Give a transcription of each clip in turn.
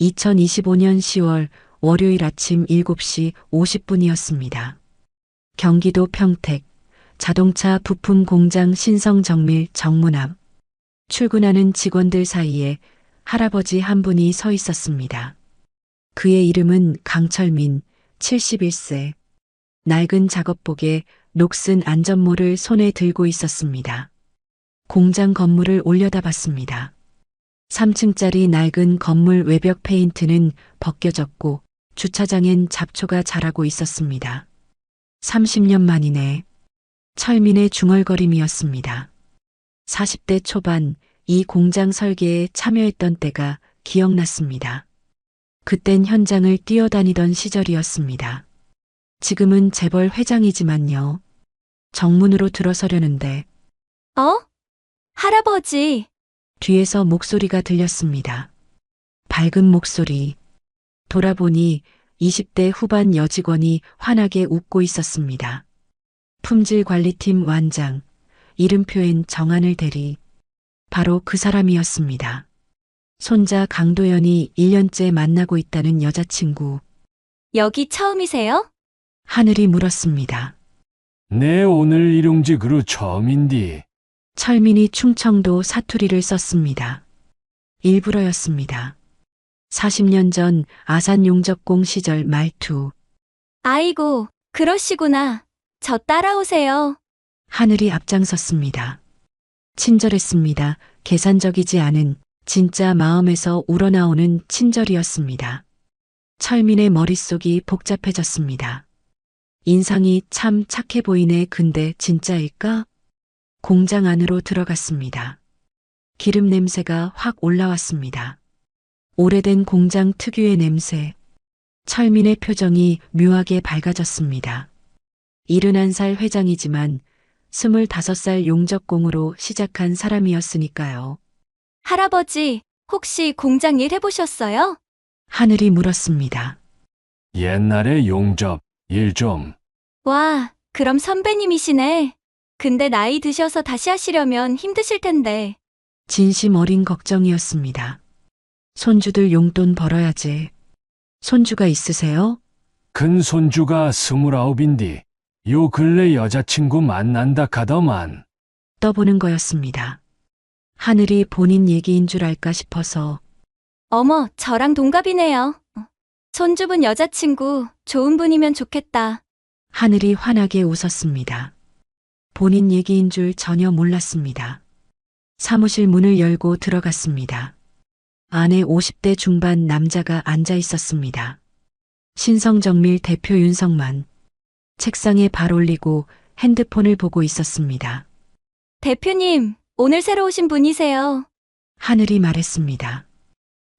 2025년 10월 월요일 아침 7시 50분이었습니다. 경기도 평택 자동차 부품 공장 신성정밀 정문 앞 출근하는 직원들 사이에 할아버지 한 분이 서 있었습니다. 그의 이름은 강철민, 71세. 낡은 작업복에 녹슨 안전모를 손에 들고 있었습니다. 공장 건물을 올려다봤습니다. 3층짜리 낡은 건물 외벽 페인트는 벗겨졌고 주차장엔 잡초가 자라고 있었습니다. 30년 만이네. 철민의 중얼거림이었습니다. 40대 초반 이 공장 설계에 참여했던 때가 기억났습니다. 그땐 현장을 뛰어다니던 시절이었습니다. 지금은 재벌 회장이지만요. 정문으로 들어서려는데 할아버지, 뒤에서 목소리가 들렸습니다. 밝은 목소리. 돌아보니 20대 후반 여직원이 환하게 웃고 있었습니다. 품질관리팀 완장, 이름표엔 정한을 대리. 바로 그 사람이었습니다. 손자 강도연이 1년째 만나고 있다는 여자친구. 여기 처음이세요? 하늘이 물었습니다. 내 오늘 일용직으로 처음인디. 철민이 충청도 사투리를 썼습니다. 일부러였습니다. 40년 전 아산 용접공 시절 말투. 아이고, 그러시구나. 저 따라오세요. 하늘이 앞장섰습니다. 친절했습니다. 계산적이지 않은 진짜 마음에서 우러나오는 친절이었습니다. 철민의 머릿속이 복잡해졌습니다. 인상이 참 착해 보이네. 근데 진짜일까? 공장 안으로 들어갔습니다. 기름 냄새가 확 올라왔습니다. 오래된 공장 특유의 냄새. 철민의 표정이 묘하게 밝아졌습니다. 71살 회장이지만 25살 용접공으로 시작한 사람이었으니까요. 할아버지, 혹시 공장 일 해보셨어요? 하늘이 물었습니다. 옛날에 용접 일 좀. 와, 그럼 선배님이시네. 근데 나이 드셔서 다시 하시려면 힘드실 텐데. 진심 어린 걱정이었습니다. 손주들 용돈 벌어야지. 손주가 있으세요? 큰 손주가 29인디. 요 근래 여자친구 만난다 카더만. 떠보는 거였습니다. 하늘이 본인 얘기인 줄 알까 싶어서. 어머, 저랑 동갑이네요. 손주분 여자친구 좋은 분이면 좋겠다. 하늘이 환하게 웃었습니다. 본인 얘기인 줄 전혀 몰랐습니다. 사무실 문을 열고 들어갔습니다. 안에 50대 중반 남자가 앉아 있었습니다. 신성정밀 대표 윤성만. 책상에 발 올리고 핸드폰을 보고 있었습니다. 대표님, 오늘 새로 오신 분이세요. 하늘이 말했습니다.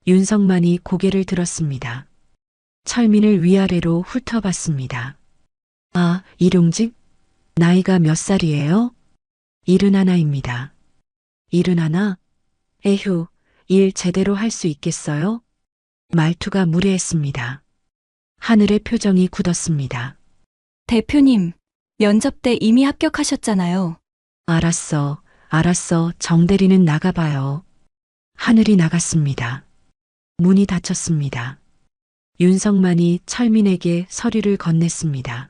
윤성만이 고개를 들었습니다. 철민을 위아래로 훑어봤습니다. 아, 일용직? 나이가 몇 살이에요? 71입니다. 71? 에휴, 일 제대로 할 수 있겠어요? 말투가 무례했습니다. 하늘의 표정이 굳었습니다. 대표님, 면접 때 이미 합격하셨잖아요. 알았어. 정대리는 나가봐요. 하늘이 나갔습니다. 문이 닫혔습니다. 윤성만이 철민에게 서류를 건넸습니다.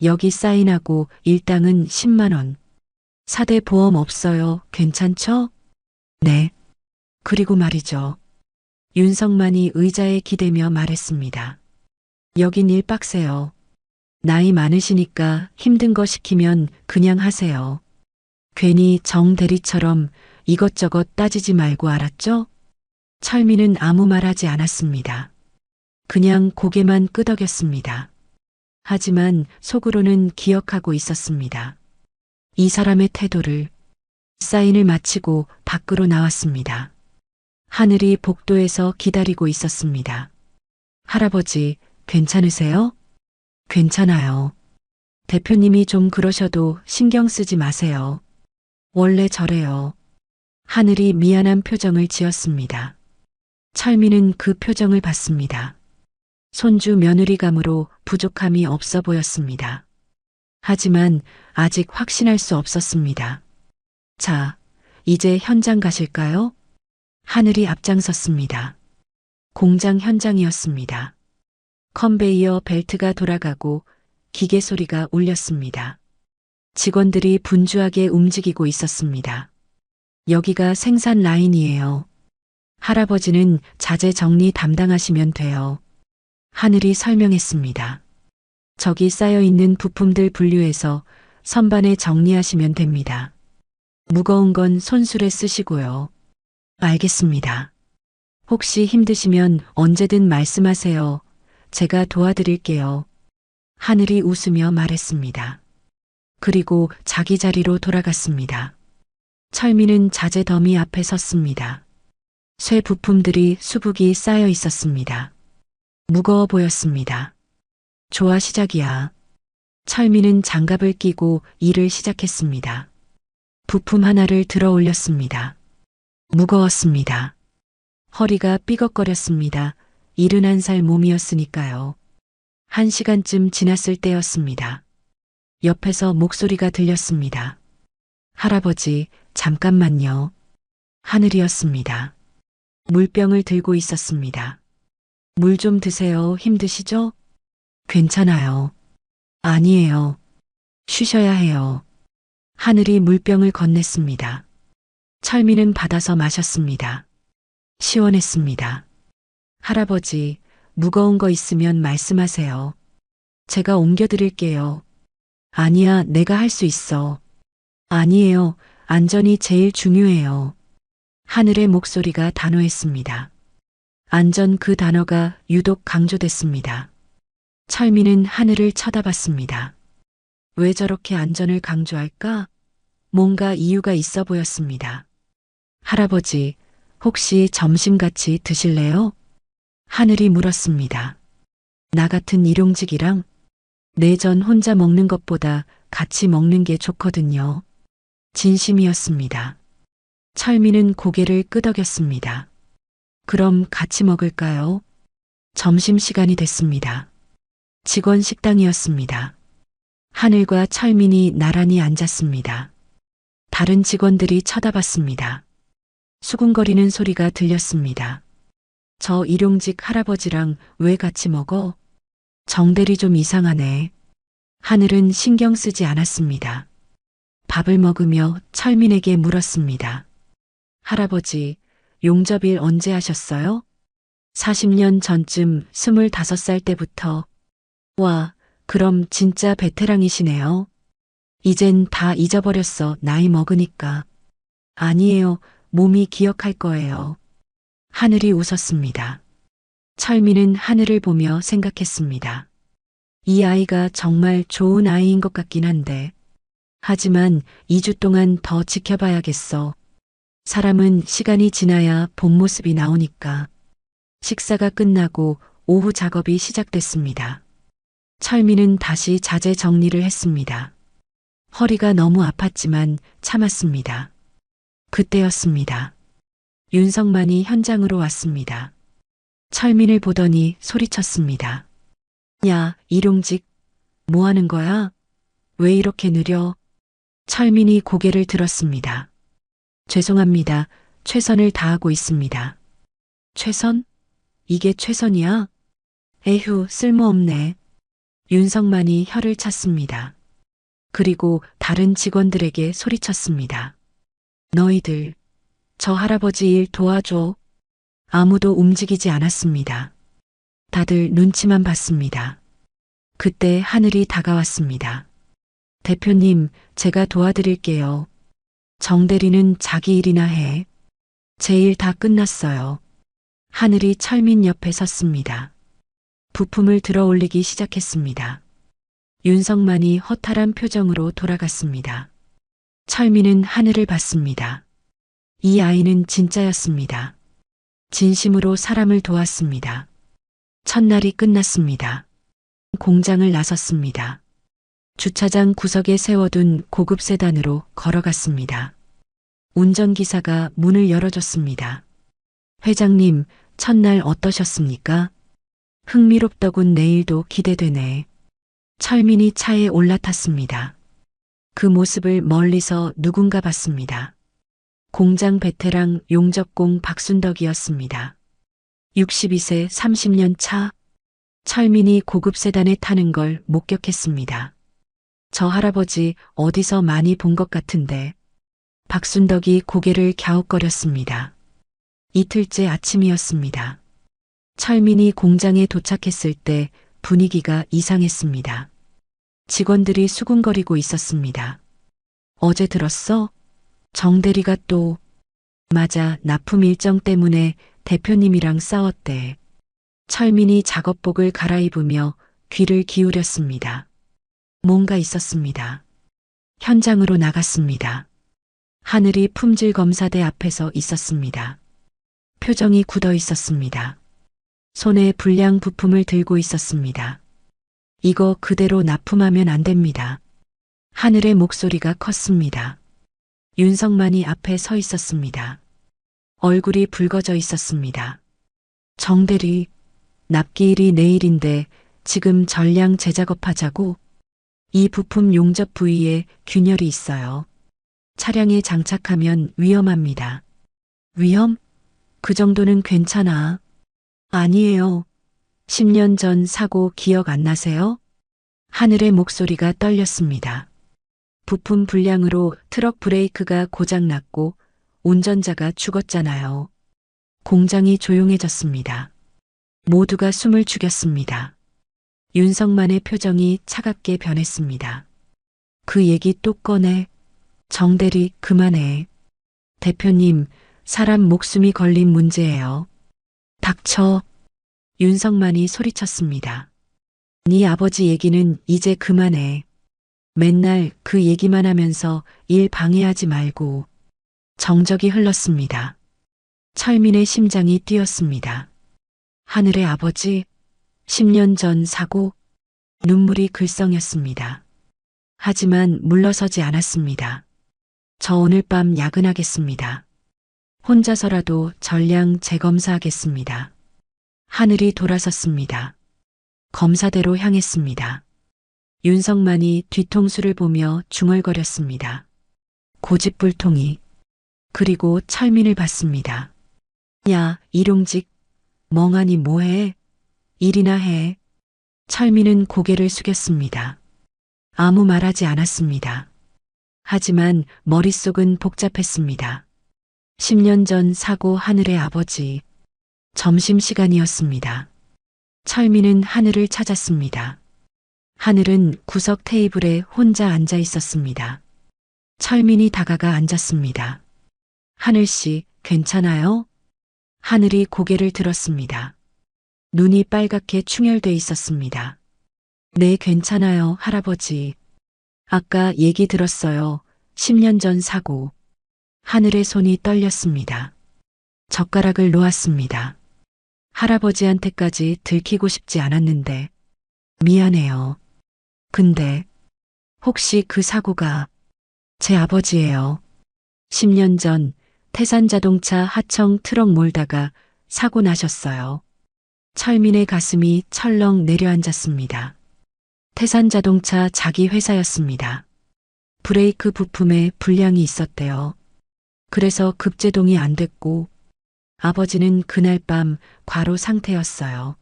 여기 사인하고 일당은 10만 원. 사대 보험 없어요. 괜찮죠? 네. 그리고 말이죠. 윤성만이 의자에 기대며 말했습니다. 여긴 일 빡세요. 나이 많으시니까 힘든 거 시키면 그냥 하세요. 괜히 정 대리처럼 이것저것 따지지 말고 알았죠? 철민은 아무 말 하지 않았습니다. 그냥 고개만 끄덕였습니다. 하지만 속으로는 기억하고 있었습니다. 이 사람의 태도를. 사인을 마치고 밖으로 나왔습니다. 하늘이 복도에서 기다리고 있었습니다. 할아버지, 괜찮으세요? 괜찮아요. 대표님이 좀 그러셔도 신경 쓰지 마세요. 원래 저래요. 하늘이 미안한 표정을 지었습니다. 철민은 그 표정을 봤습니다. 손주 며느리감으로 부족함이 없어 보였습니다. 하지만 아직 확신할 수 없었습니다. 자, 이제 현장 가실까요? 하늘이 앞장섰습니다. 공장 현장이었습니다. 컨베이어 벨트가 돌아가고 기계 소리가 울렸습니다. 직원들이 분주하게 움직이고 있었습니다. 여기가 생산 라인이에요. 할아버지는 자재 정리 담당하시면 돼요. 하늘이 설명했습니다. 저기 쌓여있는 부품들 분류해서 선반에 정리하시면 됩니다. 무거운 건 손수레 쓰시고요. 알겠습니다. 혹시 힘드시면 언제든 말씀하세요. 제가 도와드릴게요. 하늘이 웃으며 말했습니다. 그리고 자기 자리로 돌아갔습니다. 철민은 자재 더미 앞에 섰습니다. 쇠 부품들이 수북이 쌓여 있었습니다. 무거워 보였습니다. 좋아, 시작이야. 철민은 장갑을 끼고 일을 시작했습니다. 부품 하나를 들어 올렸습니다. 무거웠습니다. 허리가 삐걱거렸습니다. 71살 몸이었으니까요. 1시간쯤 지났을 때였습니다. 옆에서 목소리가 들렸습니다. 할아버지, 잠깐만요. 하늘이었습니다. 물병을 들고 있었습니다. 물 좀 드세요. 힘드시죠? 괜찮아요. 아니에요. 쉬셔야 해요. 하늘이 물병을 건넸습니다. 철민은 받아서 마셨습니다. 시원했습니다. 할아버지, 무거운 거 있으면 말씀하세요. 제가 옮겨드릴게요. 아니야, 내가 할 수 있어. 아니에요. 안전이 제일 중요해요. 하늘의 목소리가 단호했습니다. 안전, 그 단어가 유독 강조됐습니다. 철민은 하늘을 쳐다봤습니다. 왜 저렇게 안전을 강조할까? 뭔가 이유가 있어 보였습니다. 할아버지, 혹시 점심 같이 드실래요? 하늘이 물었습니다. 나 같은 일용직이랑 내전 혼자 먹는 것보다 같이 먹는 게 좋거든요. 진심이었습니다. 철민은 고개를 끄덕였습니다. 그럼 같이 먹을까요? 점심시간이 됐습니다. 직원 식당이었습니다. 하늘과 철민이 나란히 앉았습니다. 다른 직원들이 쳐다봤습니다. 수군거리는 소리가 들렸습니다. 저 일용직 할아버지랑 왜 같이 먹어? 정대리 좀 이상하네. 하늘은 신경 쓰지 않았습니다. 밥을 먹으며 철민에게 물었습니다. 할아버지, 용접일 언제 하셨어요? 40년 전쯤 25살 때부터. 와, 그럼 진짜 베테랑이시네요. 이젠 다 잊어버렸어, 나이 먹으니까. 아니에요, 몸이 기억할 거예요. 하늘이 웃었습니다. 철민은 하늘을 보며 생각했습니다. 이 아이가 정말 좋은 아이인 것 같긴 한데. 하지만 2주 동안 더 지켜봐야겠어. 사람은 시간이 지나야 본 모습이 나오니까. 식사가 끝나고 오후 작업이 시작됐습니다. 철민은 다시 자재 정리를 했습니다. 허리가 너무 아팠지만 참았습니다. 그때였습니다. 윤성만이 현장으로 왔습니다. 철민을 보더니 소리쳤습니다. 야, 일용직, 뭐 하는 거야? 왜 이렇게 느려? 철민이 고개를 들었습니다. 죄송합니다. 최선을 다하고 있습니다. 최선? 이게 최선이야? 에휴, 쓸모없네. 윤성만이 혀를 찼습니다. 그리고 다른 직원들에게 소리쳤습니다. 너희들, 저 할아버지 일 도와줘. 아무도 움직이지 않았습니다. 다들 눈치만 봤습니다. 그때 하늘이 다가왔습니다. 대표님, 제가 도와드릴게요. 정대리는 자기 일이나 해. 제 일 다 끝났어요. 하늘이 철민 옆에 섰습니다. 부품을 들어 올리기 시작했습니다. 윤성만이 허탈한 표정으로 돌아갔습니다. 철민은 하늘을 봤습니다. 이 아이는 진짜였습니다. 진심으로 사람을 도왔습니다. 첫날이 끝났습니다. 공장을 나섰습니다. 주차장 구석에 세워둔 고급 세단으로 걸어갔습니다. 운전기사가 문을 열어줬습니다. 회장님, 첫날 어떠셨습니까? 흥미롭더군. 내일도 기대되네. 철민이 차에 올라탔습니다. 그 모습을 멀리서 누군가 봤습니다. 공장 베테랑 용접공 박순덕이었습니다. 62세 30년 차. 철민이 고급 세단에 타는 걸 목격했습니다. 저 할아버지 어디서 많이 본 것 같은데. 박순덕이 고개를 갸웃거렸습니다. 이틀째 아침이었습니다. 철민이 공장에 도착했을 때 분위기가 이상했습니다. 직원들이 수군거리고 있었습니다. 어제 들었어? 정 대리가 또. 맞아, 납품 일정 때문에 대표님이랑 싸웠대. 철민이 작업복을 갈아입으며 귀를 기울였습니다. 뭔가 있었습니다. 현장으로 나갔습니다. 하늘이 품질 검사대 앞에서 있었습니다. 표정이 굳어 있었습니다. 손에 불량 부품을 들고 있었습니다. 이거 그대로 납품하면 안 됩니다. 하늘의 목소리가 컸습니다. 윤석만이 앞에 서 있었습니다. 얼굴이 붉어져 있었습니다. 정대리, 납기일이 내일인데 지금 전량 재작업하자고. 이 부품 용접 부위에 균열이 있어요. 차량에 장착하면 위험합니다. 위험? 그 정도는 괜찮아. 아니에요. 10년 전 사고 기억 안 나세요? 하늘의 목소리가 떨렸습니다. 부품 불량으로 트럭 브레이크가 고장났고 운전자가 죽었잖아요. 공장이 조용해졌습니다. 모두가 숨을 죽였습니다. 윤석만의 표정이 차갑게 변했습니다. 그 얘기 또 꺼내. 정대리, 그만해. 대표님, 사람 목숨이 걸린 문제예요. 닥쳐. 윤석만이 소리쳤습니다. 네 아버지 얘기는 이제 그만해. 맨날 그 얘기만 하면서 일 방해하지 말고. 정적이 흘렀습니다. 철민의 심장이 뛰었습니다. 하늘의 아버지, 10년 전 사고. 눈물이 글썽였습니다. 하지만 물러서지 않았습니다. 저 오늘 밤 야근하겠습니다. 혼자서라도 전량 재검사하겠습니다. 하늘이 돌아섰습니다. 검사대로 향했습니다. 윤석만이 뒤통수를 보며 중얼거렸습니다. 고집불통이. 그리고 철민을 봤습니다. 야, 일용직. 멍하니 뭐해? 일이나 해. 철민은 고개를 숙였습니다. 아무 말하지 않았습니다. 하지만 머릿속은 복잡했습니다. 10년 전 사고 하늘의 아버지. 점심시간이었습니다. 철민은 하늘을 찾았습니다. 하늘은 구석 테이블에 혼자 앉아 있었습니다. 철민이 다가가 앉았습니다. 하늘씨, 괜찮아요? 하늘이 고개를 들었습니다. 눈이 빨갛게 충혈돼 있었습니다. 네, 괜찮아요, 할아버지. 아까 얘기 들었어요. 10년 전 사고. 하늘의 손이 떨렸습니다. 젓가락을 놓았습니다. 할아버지한테까지 들키고 싶지 않았는데. 미안해요. 근데 혹시 그 사고가 제 아버지예요. 10년 전 태산자동차 하청 트럭 몰다가 사고 나셨어요. 철민의 가슴이 철렁 내려앉았습니다. 태산자동차 자기 회사였습니다. 브레이크 부품에 불량이 있었대요. 그래서 급제동이 안 됐고 아버지는 그날 밤 과로 상태였어요.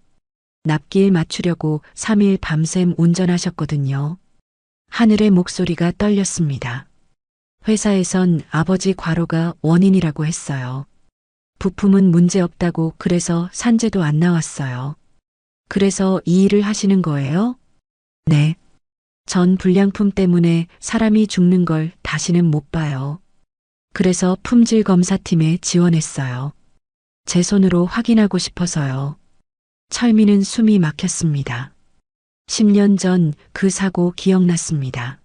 납기일 맞추려고 3일 밤샘 운전하셨거든요. 하늘의 목소리가 떨렸습니다. 회사에선 아버지 과로가 원인이라고 했어요. 부품은 문제없다고 그래서 산재도 안 나왔어요. 그래서 이 일을 하시는 거예요? 네. 전 불량품 때문에 사람이 죽는 걸 다시는 못 봐요. 그래서 품질 검사팀에 지원했어요. 제 손으로 확인하고 싶어서요. 철민은 숨이 막혔습니다. 10년 전 그 사고 기억났습니다.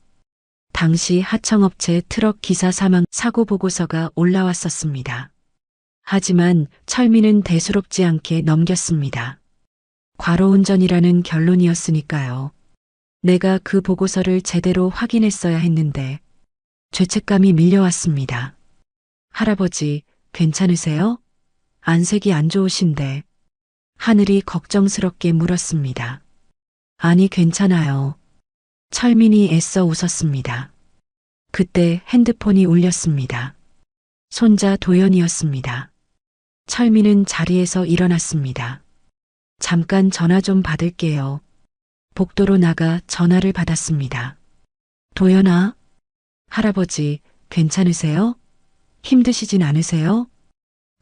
당시 하청업체 트럭 기사 사망 사고 보고서가 올라왔었습니다. 하지만 철민은 대수롭지 않게 넘겼습니다. 과로운전이라는 결론이었으니까요. 내가 그 보고서를 제대로 확인했어야 했는데 죄책감이 밀려왔습니다. 할아버지, 괜찮으세요? 안색이 안 좋으신데. 하늘이 걱정스럽게 물었습니다. 아니, 괜찮아요. 철민이 애써 웃었습니다. 그때 핸드폰이 울렸습니다. 손자 도연이었습니다. 철민은 자리에서 일어났습니다. 잠깐 전화 좀 받을게요. 복도로 나가 전화를 받았습니다. 도연아, 할아버지, 괜찮으세요? 힘드시진 않으세요?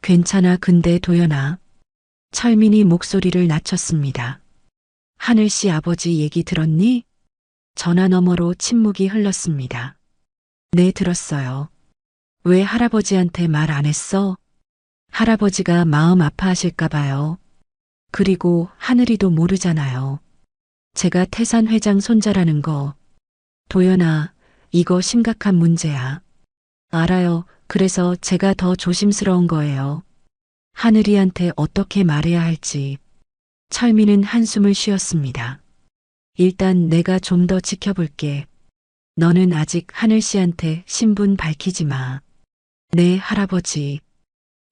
괜찮아, 근데 도연아. 철민이 목소리를 낮췄습니다. 하늘씨 아버지 얘기 들었니? 전화 너머로 침묵이 흘렀습니다. 네, 들었어요. 왜 할아버지한테 말 안 했어? 할아버지가 마음 아파하실까 봐요. 그리고 하늘이도 모르잖아요. 제가 태산 회장 손자라는 거. 도연아, 이거 심각한 문제야. 알아요. 그래서 제가 더 조심스러운 거예요. 하늘이한테 어떻게 말해야 할지. 철민은 한숨을 쉬었습니다. 일단 내가 좀 더 지켜볼게. 너는 아직 하늘씨한테 신분 밝히지 마. 네, 할아버지.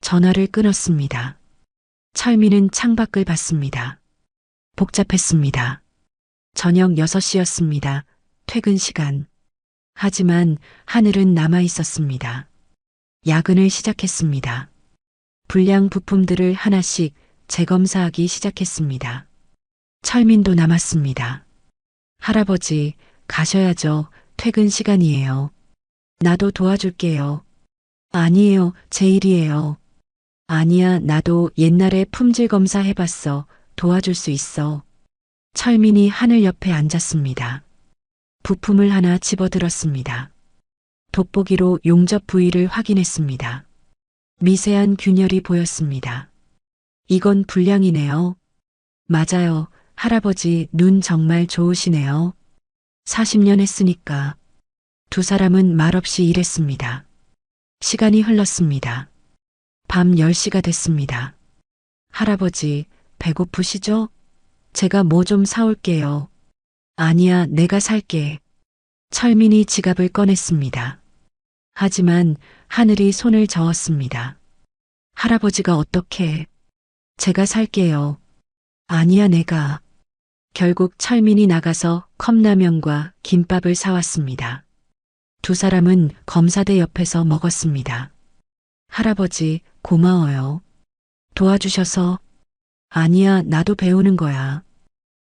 전화를 끊었습니다. 철민은 창밖을 봤습니다. 복잡했습니다. 저녁 6시였습니다. 퇴근 시간. 하지만 하늘은 남아 있었습니다. 야근을 시작했습니다. 불량 부품들을 하나씩 재검사하기 시작했습니다. 철민도 남았습니다. 할아버지, 가셔야죠. 퇴근 시간이에요. 나도 도와줄게요. 아니에요, 제 일이에요. 아니야, 나도 옛날에 품질 검사 해봤어. 도와줄 수 있어. 철민이 하늘 옆에 앉았습니다. 부품을 하나 집어들었습니다. 돋보기로 용접 부위를 확인했습니다. 미세한 균열이 보였습니다. 이건 불량이네요. 맞아요. 할아버지 눈 정말 좋으시네요. 40년 했으니까. 두 사람은 말없이 일했습니다. 시간이 흘렀습니다. 밤 10시가 됐습니다. 할아버지, 배고프시죠? 제가 뭐 좀 사올게요. 아니야, 내가 살게. 철민이 지갑을 꺼냈습니다. 하지만 하늘이 손을 저었습니다. 할아버지가 어떻게? 제가 살게요. 아니야, 내가. 결국 철민이 나가서 컵라면과 김밥을 사왔습니다. 두 사람은 검사대 옆에서 먹었습니다. 할아버지, 고마워요. 도와주셔서. 아니야, 나도 배우는 거야.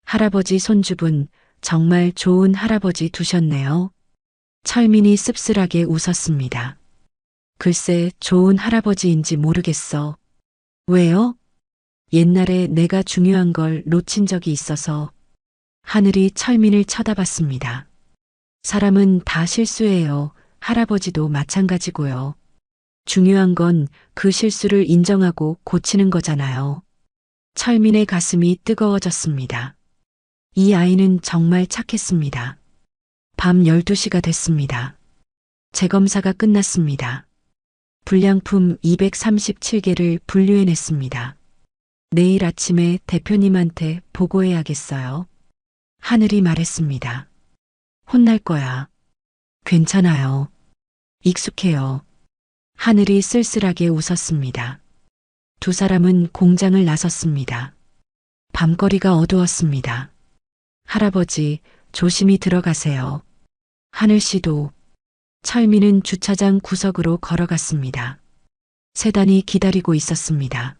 할아버지 손주분, 정말 좋은 할아버지 두셨네요. 철민이 씁쓸하게 웃었습니다. 글쎄, 좋은 할아버지인지 모르겠어. 왜요? 옛날에 내가 중요한 걸 놓친 적이 있어서. 하늘이 철민을 쳐다봤습니다. 사람은 다 실수해요. 할아버지도 마찬가지고요. 중요한 건 그 실수를 인정하고 고치는 거잖아요. 철민의 가슴이 뜨거워졌습니다. 이 아이는 정말 착했습니다. 밤 12시가 됐습니다. 재검사가 끝났습니다. 불량품 237개를 분류해냈습니다. 내일 아침에 대표님한테 보고해야겠어요. 하늘이 말했습니다. 혼날 거야. 괜찮아요. 익숙해요. 하늘이 쓸쓸하게 웃었습니다. 두 사람은 공장을 나섰습니다. 밤거리가 어두웠습니다. 할아버지, 조심히 들어가세요. 하늘씨도. 철민은 주차장 구석으로 걸어갔습니다. 세단이 기다리고 있었습니다.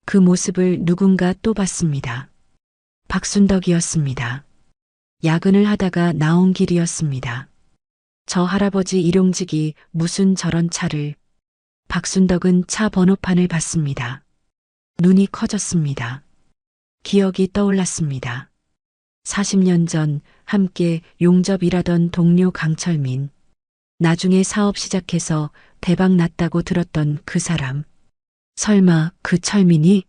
그 모습을 누군가 또 봤습니다. 박순덕이었습니다. 야근을 하다가 나온 길이었습니다. 저 할아버지 일용직이 무슨 저런 차를. 박순덕은 차 번호판을 봤습니다. 눈이 커졌습니다. 기억이 떠올랐습니다. 40년 전 함께 용접 일하던 동료 강철민. 나중에 사업 시작해서 대박 났다고 들었던 그 사람. 설마 그 철민이?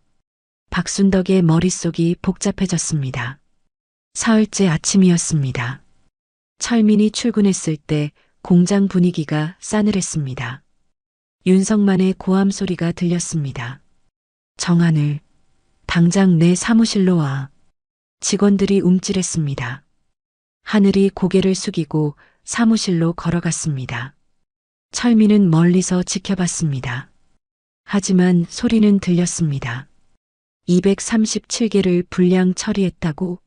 박순덕의 머릿속이 복잡해졌습니다. 사흘째 아침이었습니다. 철민이 출근했을 때 공장 분위기가 싸늘했습니다. 윤성만의 고함 소리가 들렸습니다. 정하늘, 당장 내 사무실로 와. 직원들이 움찔했습니다. 하늘이 고개를 숙이고 사무실로 걸어갔습니다. 철민은 멀리서 지켜봤습니다. 하지만 소리는 들렸습니다. 237개를 불량 처리했다고?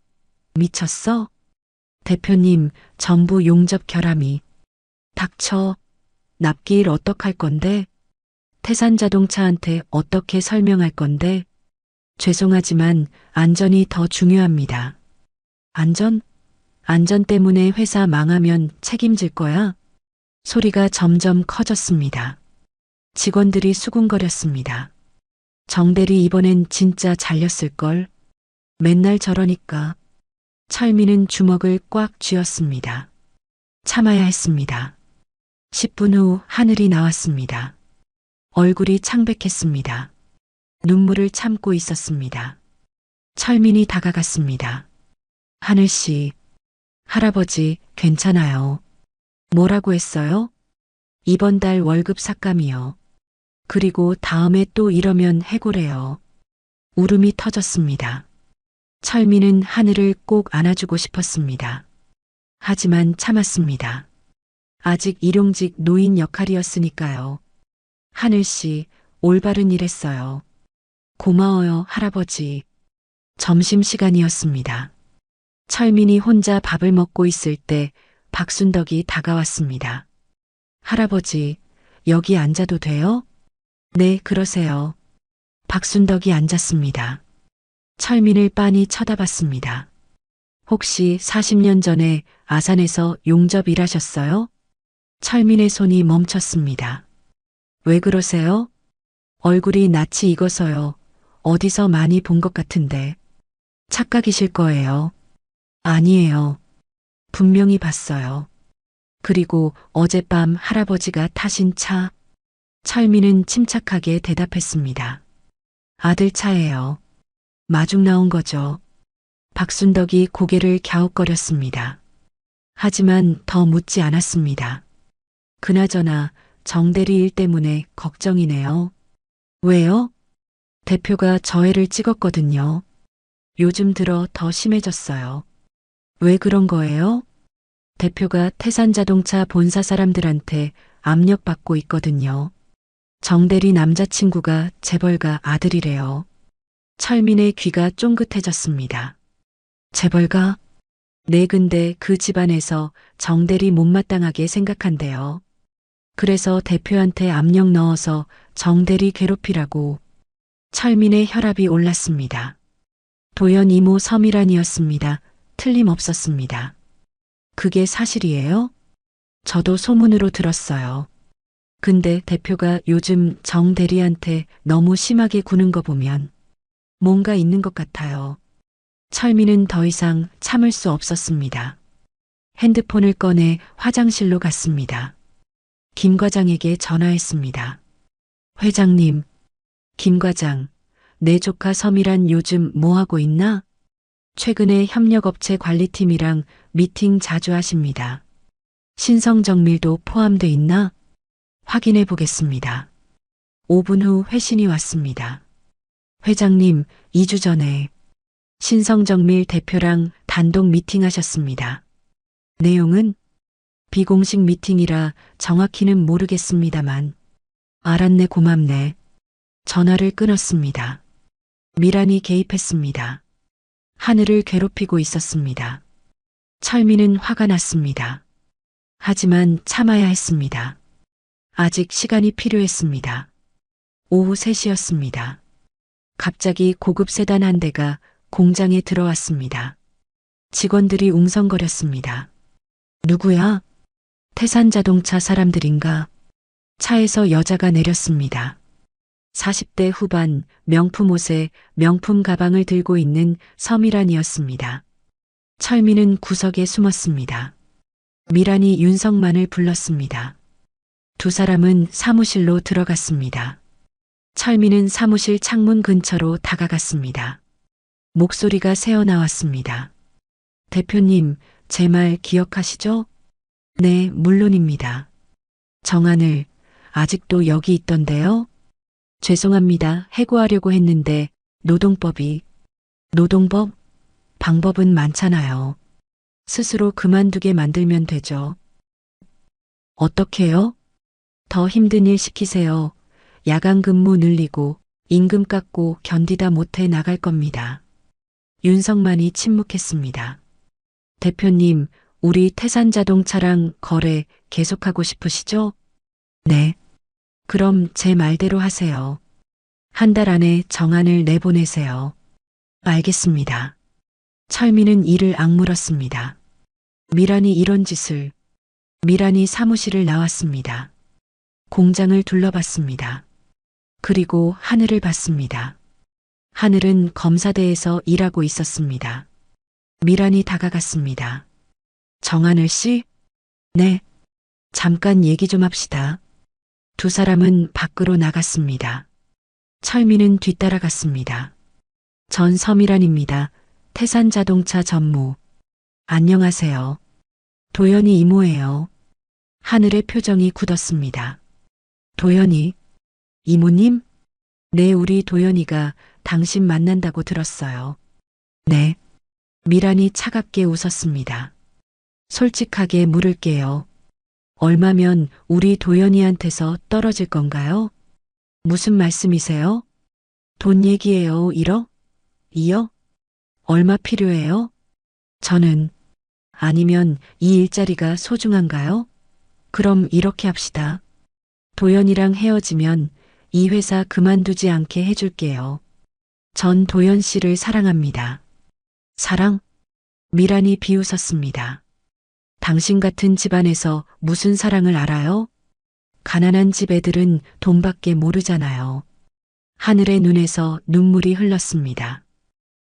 미쳤어? 대표님, 전부 용접 결함이. 닥쳐. 납기일 어떡할 건데? 태산자동차한테 어떻게 설명할 건데? 죄송하지만 안전이 더 중요합니다. 안전? 안전 때문에 회사 망하면 책임질 거야? 소리가 점점 커졌습니다. 직원들이 수군거렸습니다. 정대리 이번엔 진짜 잘렸을걸? 맨날 저러니까. 철민은 주먹을 꽉 쥐었습니다. 참아야 했습니다. 10분 후 하늘이 나왔습니다. 얼굴이 창백했습니다. 눈물을 참고 있었습니다. 철민이 다가갔습니다. 하늘씨, 할아버지, 괜찮아요. 뭐라고 했어요? 이번 달 월급 삭감이요. 그리고 다음에 또 이러면 해고래요. 울음이 터졌습니다. 철민은 하늘을 꼭 안아주고 싶었습니다. 하지만 참았습니다. 아직 일용직 노인 역할이었으니까요. 하늘씨, 올바른 일 했어요. 고마워요, 할아버지. 점심시간이었습니다. 철민이 혼자 밥을 먹고 있을 때 박순덕이 다가왔습니다. 할아버지, 여기 앉아도 돼요? 네, 그러세요. 박순덕이 앉았습니다. 철민을 빤히 쳐다봤습니다. 혹시 40년 전에 아산에서 용접 일하셨어요? 철민의 손이 멈췄습니다. 왜 그러세요? 얼굴이 낯이 익어서요. 어디서 많이 본 것 같은데. 착각이실 거예요. 아니에요. 분명히 봤어요. 그리고 어젯밤 할아버지가 타신 차. 철민은 침착하게 대답했습니다. 아들 차예요. 마중 나온 거죠. 박순덕이 고개를 갸웃거렸습니다. 하지만 더 묻지 않았습니다. 그나저나 정대리 일 때문에 걱정이네요. 왜요? 대표가 저해를 찍었거든요. 요즘 들어 더 심해졌어요. 왜 그런 거예요? 대표가 태산자동차 본사 사람들한테 압력받고 있거든요. 정대리 남자친구가 재벌가 아들이래요. 철민의 귀가 쫑긋해졌습니다. 재벌가? 네, 근데 그 집안에서 정대리 못마땅하게 생각한대요. 그래서 대표한테 압력 넣어서 정대리 괴롭히라고. 철민의 혈압이 올랐습니다. 도연 이모 서미란이었습니다. 틀림없었습니다. 그게 사실이에요? 저도 소문으로 들었어요. 근데 대표가 요즘 정 대리한테 너무 심하게 구는 거 보면 뭔가 있는 것 같아요. 철민은 더 이상 참을 수 없었습니다. 핸드폰을 꺼내 화장실로 갔습니다. 김 과장에게 전화했습니다. 회장님, 김 과장, 내 조카 섬이란 요즘 뭐하고 있나? 최근에 협력업체 관리팀이랑 미팅 자주 하십니다. 신성정밀도 포함돼 있나? 확인해 보겠습니다. 5분 후 회신이 왔습니다. 회장님, 2주 전에 신성정밀 대표랑 단독 미팅하셨습니다. 내용은 비공식 미팅이라 정확히는 모르겠습니다만. 알았네, 고맙네. 전화를 끊었습니다. 미란이 개입했습니다. 하늘을 괴롭히고 있었습니다. 철민은 화가 났습니다. 하지만 참아야 했습니다. 아직 시간이 필요했습니다. 오후 3시였습니다. 갑자기 고급 세단 한 대가 공장에 들어왔습니다. 직원들이 웅성거렸습니다. 누구야? 태산자동차 사람들인가? 차에서 여자가 내렸습니다. 40대 후반 명품 옷에 명품 가방을 들고 있는 서미란이었습니다. 철민은 구석에 숨었습니다. 미란이 윤성만을 불렀습니다. 두 사람은 사무실로 들어갔습니다. 철민은 사무실 창문 근처로 다가갔습니다. 목소리가 새어나왔습니다. 대표님, 제 말 기억하시죠? 네, 물론입니다. 정하늘, 아직도 여기 있던데요? 죄송합니다. 해고하려고 했는데 노동법? 방법은 많잖아요. 스스로 그만두게 만들면 되죠. 어떻게요? 더 힘든 일 시키세요. 야간 근무 늘리고 임금 깎고 견디다 못해 나갈 겁니다. 윤성만이 침묵했습니다. 대표님, 우리 태산자동차랑 거래 계속하고 싶으시죠? 네. 그럼 제 말대로 하세요. 한 달 안에 정안을 내보내세요. 알겠습니다. 철민은 이를 악물었습니다. 미란이 이런 짓을. 미란이 사무실을 나왔습니다. 공장을 둘러봤습니다. 그리고 하늘을 봤습니다. 하늘은 검사대에서 일하고 있었습니다. 미란이 다가갔습니다. 정하늘 씨? 네. 잠깐 얘기 좀 합시다. 두 사람은 밖으로 나갔습니다. 철민은 뒤따라갔습니다. 전 서미란입니다. 태산자동차 전무. 안녕하세요. 도연이 이모예요. 하늘의 표정이 굳었습니다. 도연이? 이모님? 네, 우리 도연이가 당신 만난다고 들었어요. 네. 미란이 차갑게 웃었습니다. 솔직하게 물을게요. 얼마면 우리 도연이한테서 떨어질 건가요? 무슨 말씀이세요? 돈 얘기예요. 1억? 2억? 얼마 필요해요? 저는 아니면 이 일자리가 소중한가요? 그럼 이렇게 합시다. 도연이랑 헤어지면 이 회사 그만두지 않게 해줄게요. 전 도연 씨를 사랑합니다. 사랑? 미란이 비웃었습니다. 당신 같은 집안에서 무슨 사랑을 알아요? 가난한 집 애들은 돈밖에 모르잖아요. 하늘의 눈에서 눈물이 흘렀습니다.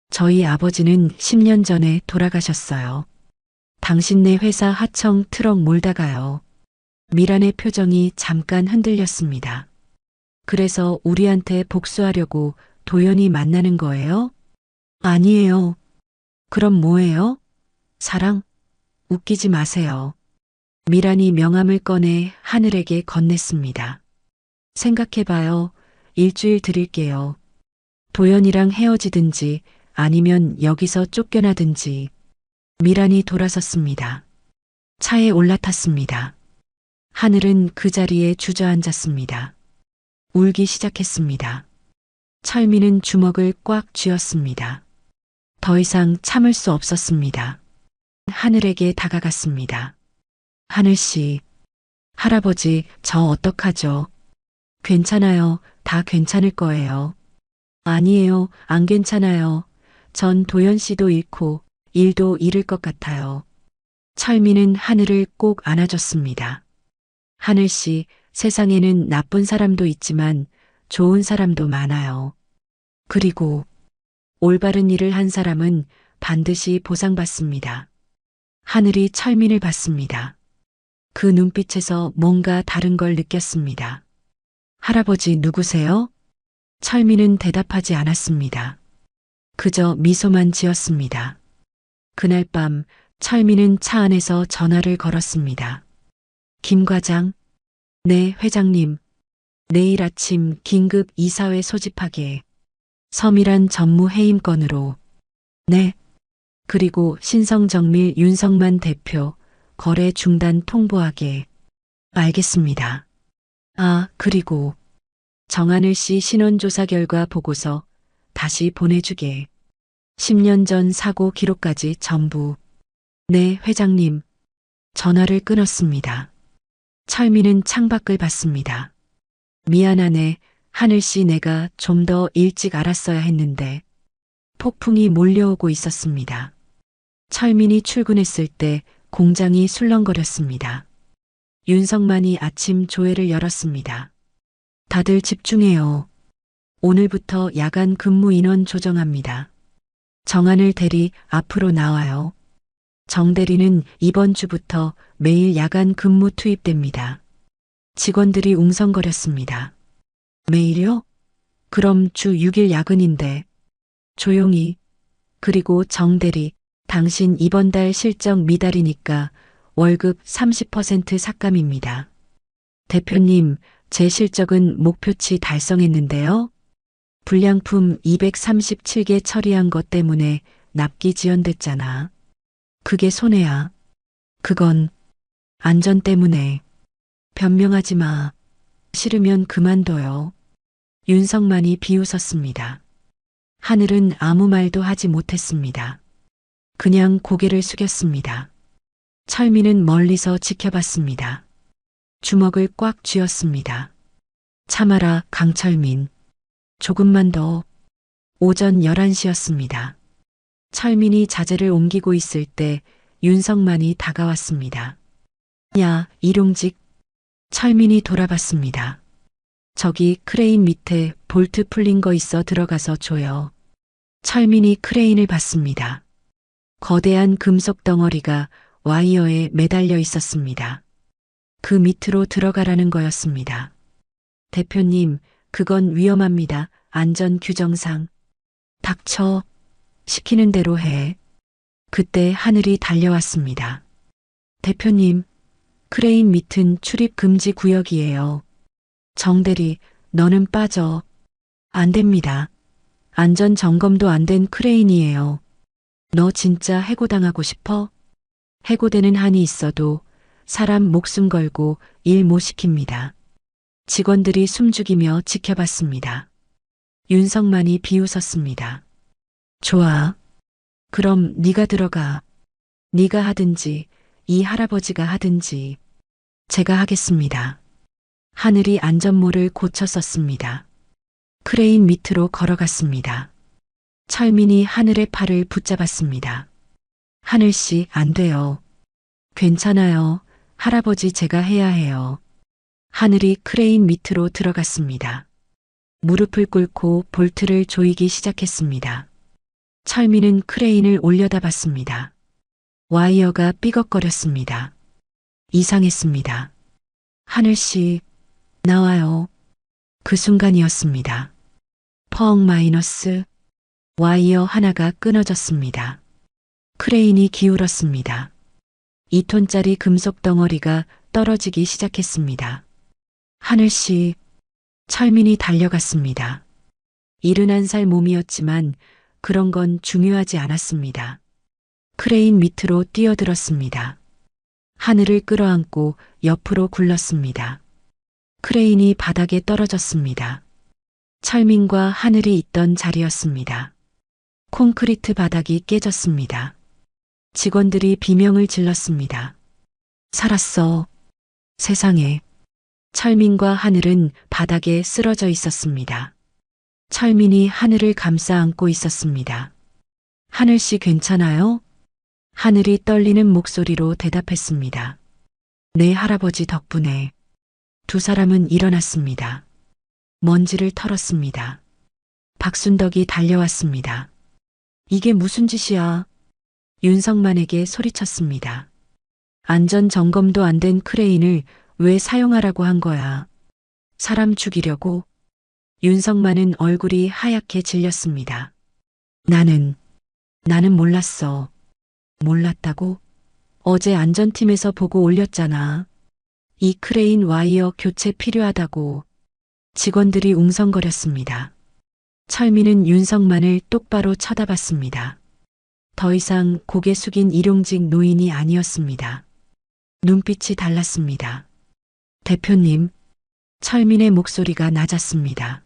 저희 아버지는 10년 전에 돌아가셨어요. 당신네 회사 하청 트럭 몰다가요. 미란의 표정이 잠깐 흔들렸습니다. 그래서 우리한테 복수하려고 도연이 만나는 거예요? 아니에요. 그럼 뭐예요? 사랑? 웃기지 마세요. 미란이 명함을 꺼내 하늘에게 건넸습니다. 생각해봐요. 일주일 드릴게요. 도연이랑 헤어지든지 아니면 여기서 쫓겨나든지. 미란이 돌아섰습니다. 차에 올라탔습니다. 하늘은 그 자리에 주저앉았습니다. 울기 시작했습니다. 철민은 주먹을 꽉 쥐었습니다. 더 이상 참을 수 없었습니다. 하늘에게 다가갔습니다. 하늘씨, 할아버지, 저 어떡하죠? 괜찮아요. 다 괜찮을 거예요. 아니에요. 안 괜찮아요. 전 도연 씨도 잃고 일도 잃을 것 같아요. 철민은 하늘을 꼭 안아줬습니다. 하늘씨, 세상에는 나쁜 사람도 있지만 좋은 사람도 많아요. 그리고 올바른 일을 한 사람은 반드시 보상받습니다. 하늘이 철민을 봤습니다. 그 눈빛에서 뭔가 다른 걸 느꼈습니다. 할아버지 누구세요? 철민은 대답하지 않았습니다. 그저 미소만 지었습니다. 그날 밤 철민은 차 안에서 전화를 걸었습니다. 김 과장? 네, 회장님. 내일 아침 긴급 이사회 소집하게. 서미란 전무 해임건으로. 네. 그리고 신성정밀 윤성만 대표 거래 중단 통보하게. 알겠습니다. 아, 그리고 정하늘 씨 신원조사 결과 보고서 다시 보내주게. 10년 전 사고 기록까지 전부. 네, 회장님. 전화를 끊었습니다. 철민은 창밖을 봤습니다. 미안하네. 하늘씨, 내가 좀 더 일찍 알았어야 했는데. 폭풍이 몰려오고 있었습니다. 철민이 출근했을 때 공장이 술렁거렸습니다. 윤성만이 아침 조회를 열었습니다. 다들 집중해요. 오늘부터 야간 근무 인원 조정합니다. 정하늘 대리 앞으로 나와요. 정 대리는 이번 주부터 매일 야간 근무 투입됩니다. 직원들이 웅성거렸습니다. 매일요? 그럼 주 6일 야근인데. 조용히. 그리고 정 대리, 당신 이번 달 실적 미달이니까 월급 30% 삭감입니다. 대표님, 제 실적은 목표치 달성했는데요. 불량품 237개 처리한 것 때문에 납기 지연됐잖아. 그게 손해야. 그건 안전 때문에. 변명하지 마. 싫으면 그만둬요. 윤성만이 비웃었습니다. 하늘은 아무 말도 하지 못했습니다. 그냥 고개를 숙였습니다. 철민은 멀리서 지켜봤습니다. 주먹을 꽉 쥐었습니다. 참아라, 강철민. 조금만 더. 오전 11시였습니다. 철민이 자재를 옮기고 있을 때 윤성만이 다가왔습니다. 야, 일용직. 철민이 돌아봤습니다. 저기 크레인 밑에 볼트 풀린 거 있어 들어가서 줘요. 철민이 크레인을 봤습니다. 거대한 금속 덩어리가 와이어에 매달려 있었습니다. 그 밑으로 들어가라는 거였습니다. 대표님, 그건 위험합니다. 안전 규정상. 닥쳐. 시키는 대로 해. 그때 하늘이 달려왔습니다. 대표님, 크레인 밑은 출입 금지 구역이에요. 정대리, 너는 빠져. 안 됩니다. 안전 점검도 안 된 크레인이에요. 너 진짜 해고당하고 싶어? 해고되는 한이 있어도 사람 목숨 걸고 일 못 시킵니다. 직원들이 숨죽이며 지켜봤습니다. 윤성만이 비웃었습니다. 좋아. 그럼 네가 들어가. 네가 하든지 이 할아버지가 하든지 제가 하겠습니다. 하늘이 안전모를 고쳐 썼습니다. 크레인 밑으로 걸어갔습니다. 철민이 하늘의 팔을 붙잡았습니다. 하늘씨, 안 돼요. 괜찮아요. 할아버지 제가 해야 해요. 하늘이 크레인 밑으로 들어갔습니다. 무릎을 꿇고 볼트를 조이기 시작했습니다. 철민은 크레인을 올려다 봤습니다. 와이어가 삐걱거렸습니다. 이상했습니다. 하늘씨, 나와요. 그 순간이었습니다. 펑 마이너스. 와이어 하나가 끊어졌습니다. 크레인이 기울었습니다. 2톤짜리 금속 덩어리가 떨어지기 시작했습니다. 하늘씨, 철민이 달려갔습니다. 71살 몸이었지만 그런 건 중요하지 않았습니다. 크레인 밑으로 뛰어들었습니다. 하늘을 끌어안고 옆으로 굴렀습니다. 크레인이 바닥에 떨어졌습니다. 철민과 하늘이 있던 자리였습니다. 콘크리트 바닥이 깨졌습니다. 직원들이 비명을 질렀습니다. 살았어. 세상에. 철민과 하늘은 바닥에 쓰러져 있었습니다. 철민이 하늘을 감싸 안고 있었습니다. 하늘씨 괜찮아요? 하늘이 떨리는 목소리로 대답했습니다. 네, 할아버지 덕분에. 두 사람은 일어났습니다. 먼지를 털었습니다. 박순덕이 달려왔습니다. 이게 무슨 짓이야? 윤성만에게 소리쳤습니다. 안전 점검도 안 된 크레인을 왜 사용하라고 한 거야? 사람 죽이려고? 윤성만은 얼굴이 하얗게 질렸습니다. 나는 몰랐어. 몰랐다고? 어제 안전팀에서 보고 올렸잖아. 이 크레인 와이어 교체 필요하다고. 직원들이 웅성거렸습니다. 철민은 윤성만을 똑바로 쳐다봤습니다. 더 이상 고개 숙인 일용직 노인이 아니었습니다. 눈빛이 달랐습니다. 대표님, 철민의 목소리가 낮았습니다.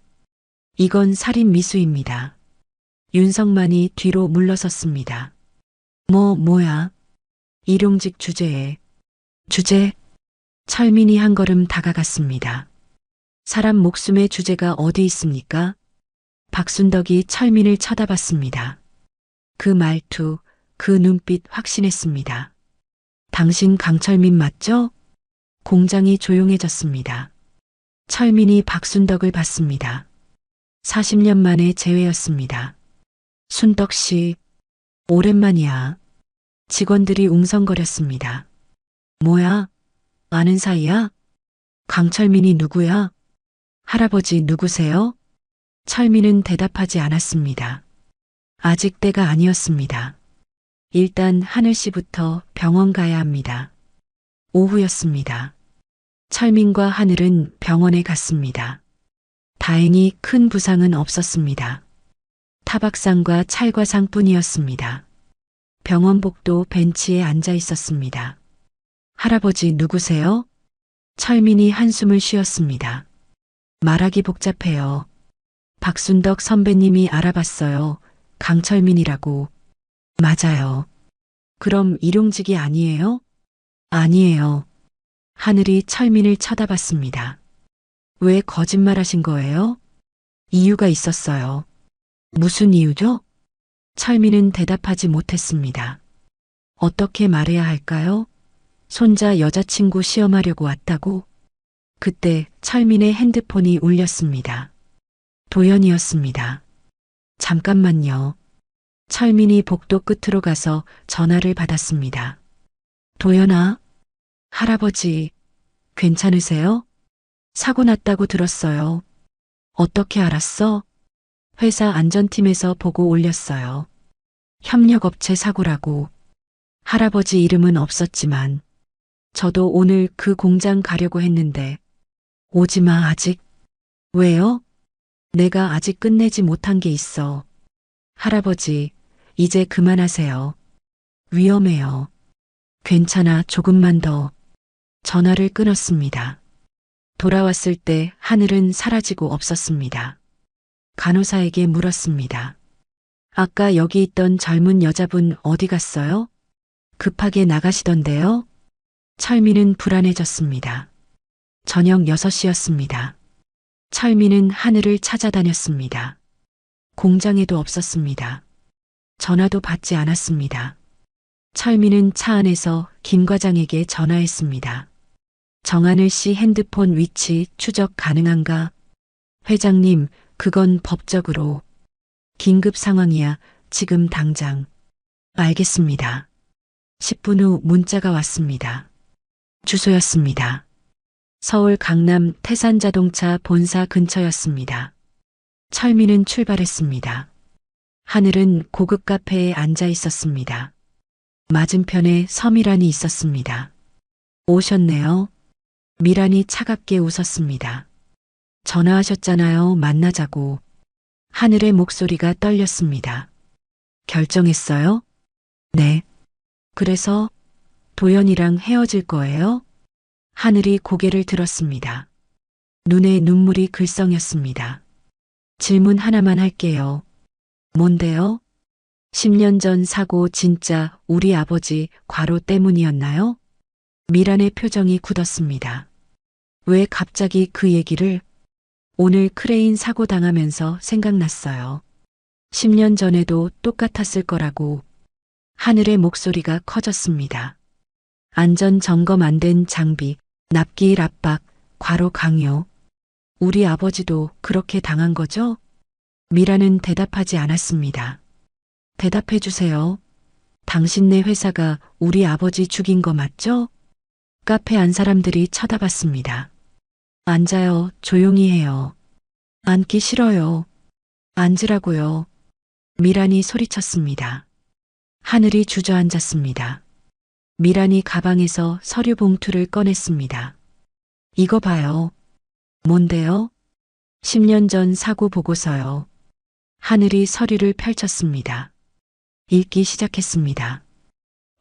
이건 살인 미수입니다. 윤성만이 뒤로 물러섰습니다. 뭐야? 일용직 주제에. 주제? 철민이 한 걸음 다가갔습니다. 사람 목숨의 주제가 어디 있습니까? 박순덕이 철민을 쳐다봤습니다. 그 말투, 그 눈빛 확신했습니다. 당신 강철민 맞죠? 공장이 조용해졌습니다. 철민이 박순덕을 봤습니다. 40년 만에 재회였습니다. 순덕 씨, 오랜만이야. 직원들이 웅성거렸습니다. 뭐야? 아는 사이야? 강철민이 누구야? 할아버지 누구세요? 철민은 대답하지 않았습니다. 아직 때가 아니었습니다. 일단 하늘 씨부터 병원 가야 합니다. 오후였습니다. 철민과 하늘은 병원에 갔습니다. 다행히 큰 부상은 없었습니다. 타박상과 찰과상뿐이었습니다. 병원복도 벤치에 앉아 있었습니다. 할아버지 누구세요? 철민이 한숨을 쉬었습니다. 말하기 복잡해요. 박순덕 선배님이 알아봤어요. 강철민이라고. 맞아요. 그럼 일용직이 아니에요? 아니에요. 하늘이 철민을 쳐다봤습니다. 왜 거짓말하신 거예요? 이유가 있었어요. 무슨 이유죠? 철민은 대답하지 못했습니다. 어떻게 말해야 할까요? 손자 여자친구 시험하려고 왔다고? 그때 철민의 핸드폰이 울렸습니다. 도연이었습니다. 잠깐만요. 철민이 복도 끝으로 가서 전화를 받았습니다. 도연아, 할아버지, 괜찮으세요? 사고 났다고 들었어요. 어떻게 알았어? 회사 안전팀에서 보고 올렸어요. 협력업체 사고라고. 할아버지 이름은 없었지만 저도 오늘 그 공장 가려고 했는데 오지 마 아직. 왜요? 내가 아직 끝내지 못한 게 있어. 할아버지, 이제 그만하세요. 위험해요. 괜찮아, 조금만 더. 전화를 끊었습니다. 돌아왔을 때 하늘은 사라지고 없었습니다. 간호사에게 물었습니다. 아까 여기 있던 젊은 여자분 어디 갔어요? 급하게 나가시던데요? 철민은 불안해졌습니다. 저녁 6시였습니다. 철민은 하늘을 찾아다녔습니다. 공장에도 없었습니다. 전화도 받지 않았습니다. 철민은 차 안에서 김 과장에게 전화했습니다. 정하늘 씨 핸드폰 위치 추적 가능한가? 회장님, 그건 법적으로. 긴급 상황이야, 지금 당장. 알겠습니다. 10분 후 문자가 왔습니다. 주소였습니다. 서울 강남 태산자동차 본사 근처였습니다. 철민은 출발했습니다. 하늘은 고급 카페에 앉아 있었습니다. 맞은편에 서미란이 있었습니다. 오셨네요. 미란이 차갑게 웃었습니다. 전화하셨잖아요. 만나자고. 하늘의 목소리가 떨렸습니다. 결정했어요? 네. 그래서 도연이랑 헤어질 거예요? 하늘이 고개를 들었습니다. 눈에 눈물이 글썽였습니다. 질문 하나만 할게요. 뭔데요? 10년 전 사고 진짜 우리 아버지 과로 때문이었나요? 미란의 표정이 굳었습니다. 왜 갑자기 그 얘기를? 오늘 크레인 사고 당하면서 생각났어요. 10년 전에도 똑같았을 거라고. 하늘의 목소리가 커졌습니다. 안전 점검 안 된 장비, 납기일 압박, 과로 강요. 우리 아버지도 그렇게 당한 거죠? 미라는 대답하지 않았습니다. 대답해 주세요. 당신네 회사가 우리 아버지 죽인 거 맞죠? 카페 안 사람들이 쳐다봤습니다. 앉아요. 조용히 해요. 앉기 싫어요. 앉으라고요. 미란이 소리쳤습니다. 하늘이 주저앉았습니다. 미란이 가방에서 서류 봉투를 꺼냈습니다. 이거 봐요. 뭔데요? 10년 전 사고 보고서요. 하늘이 서류를 펼쳤습니다. 읽기 시작했습니다.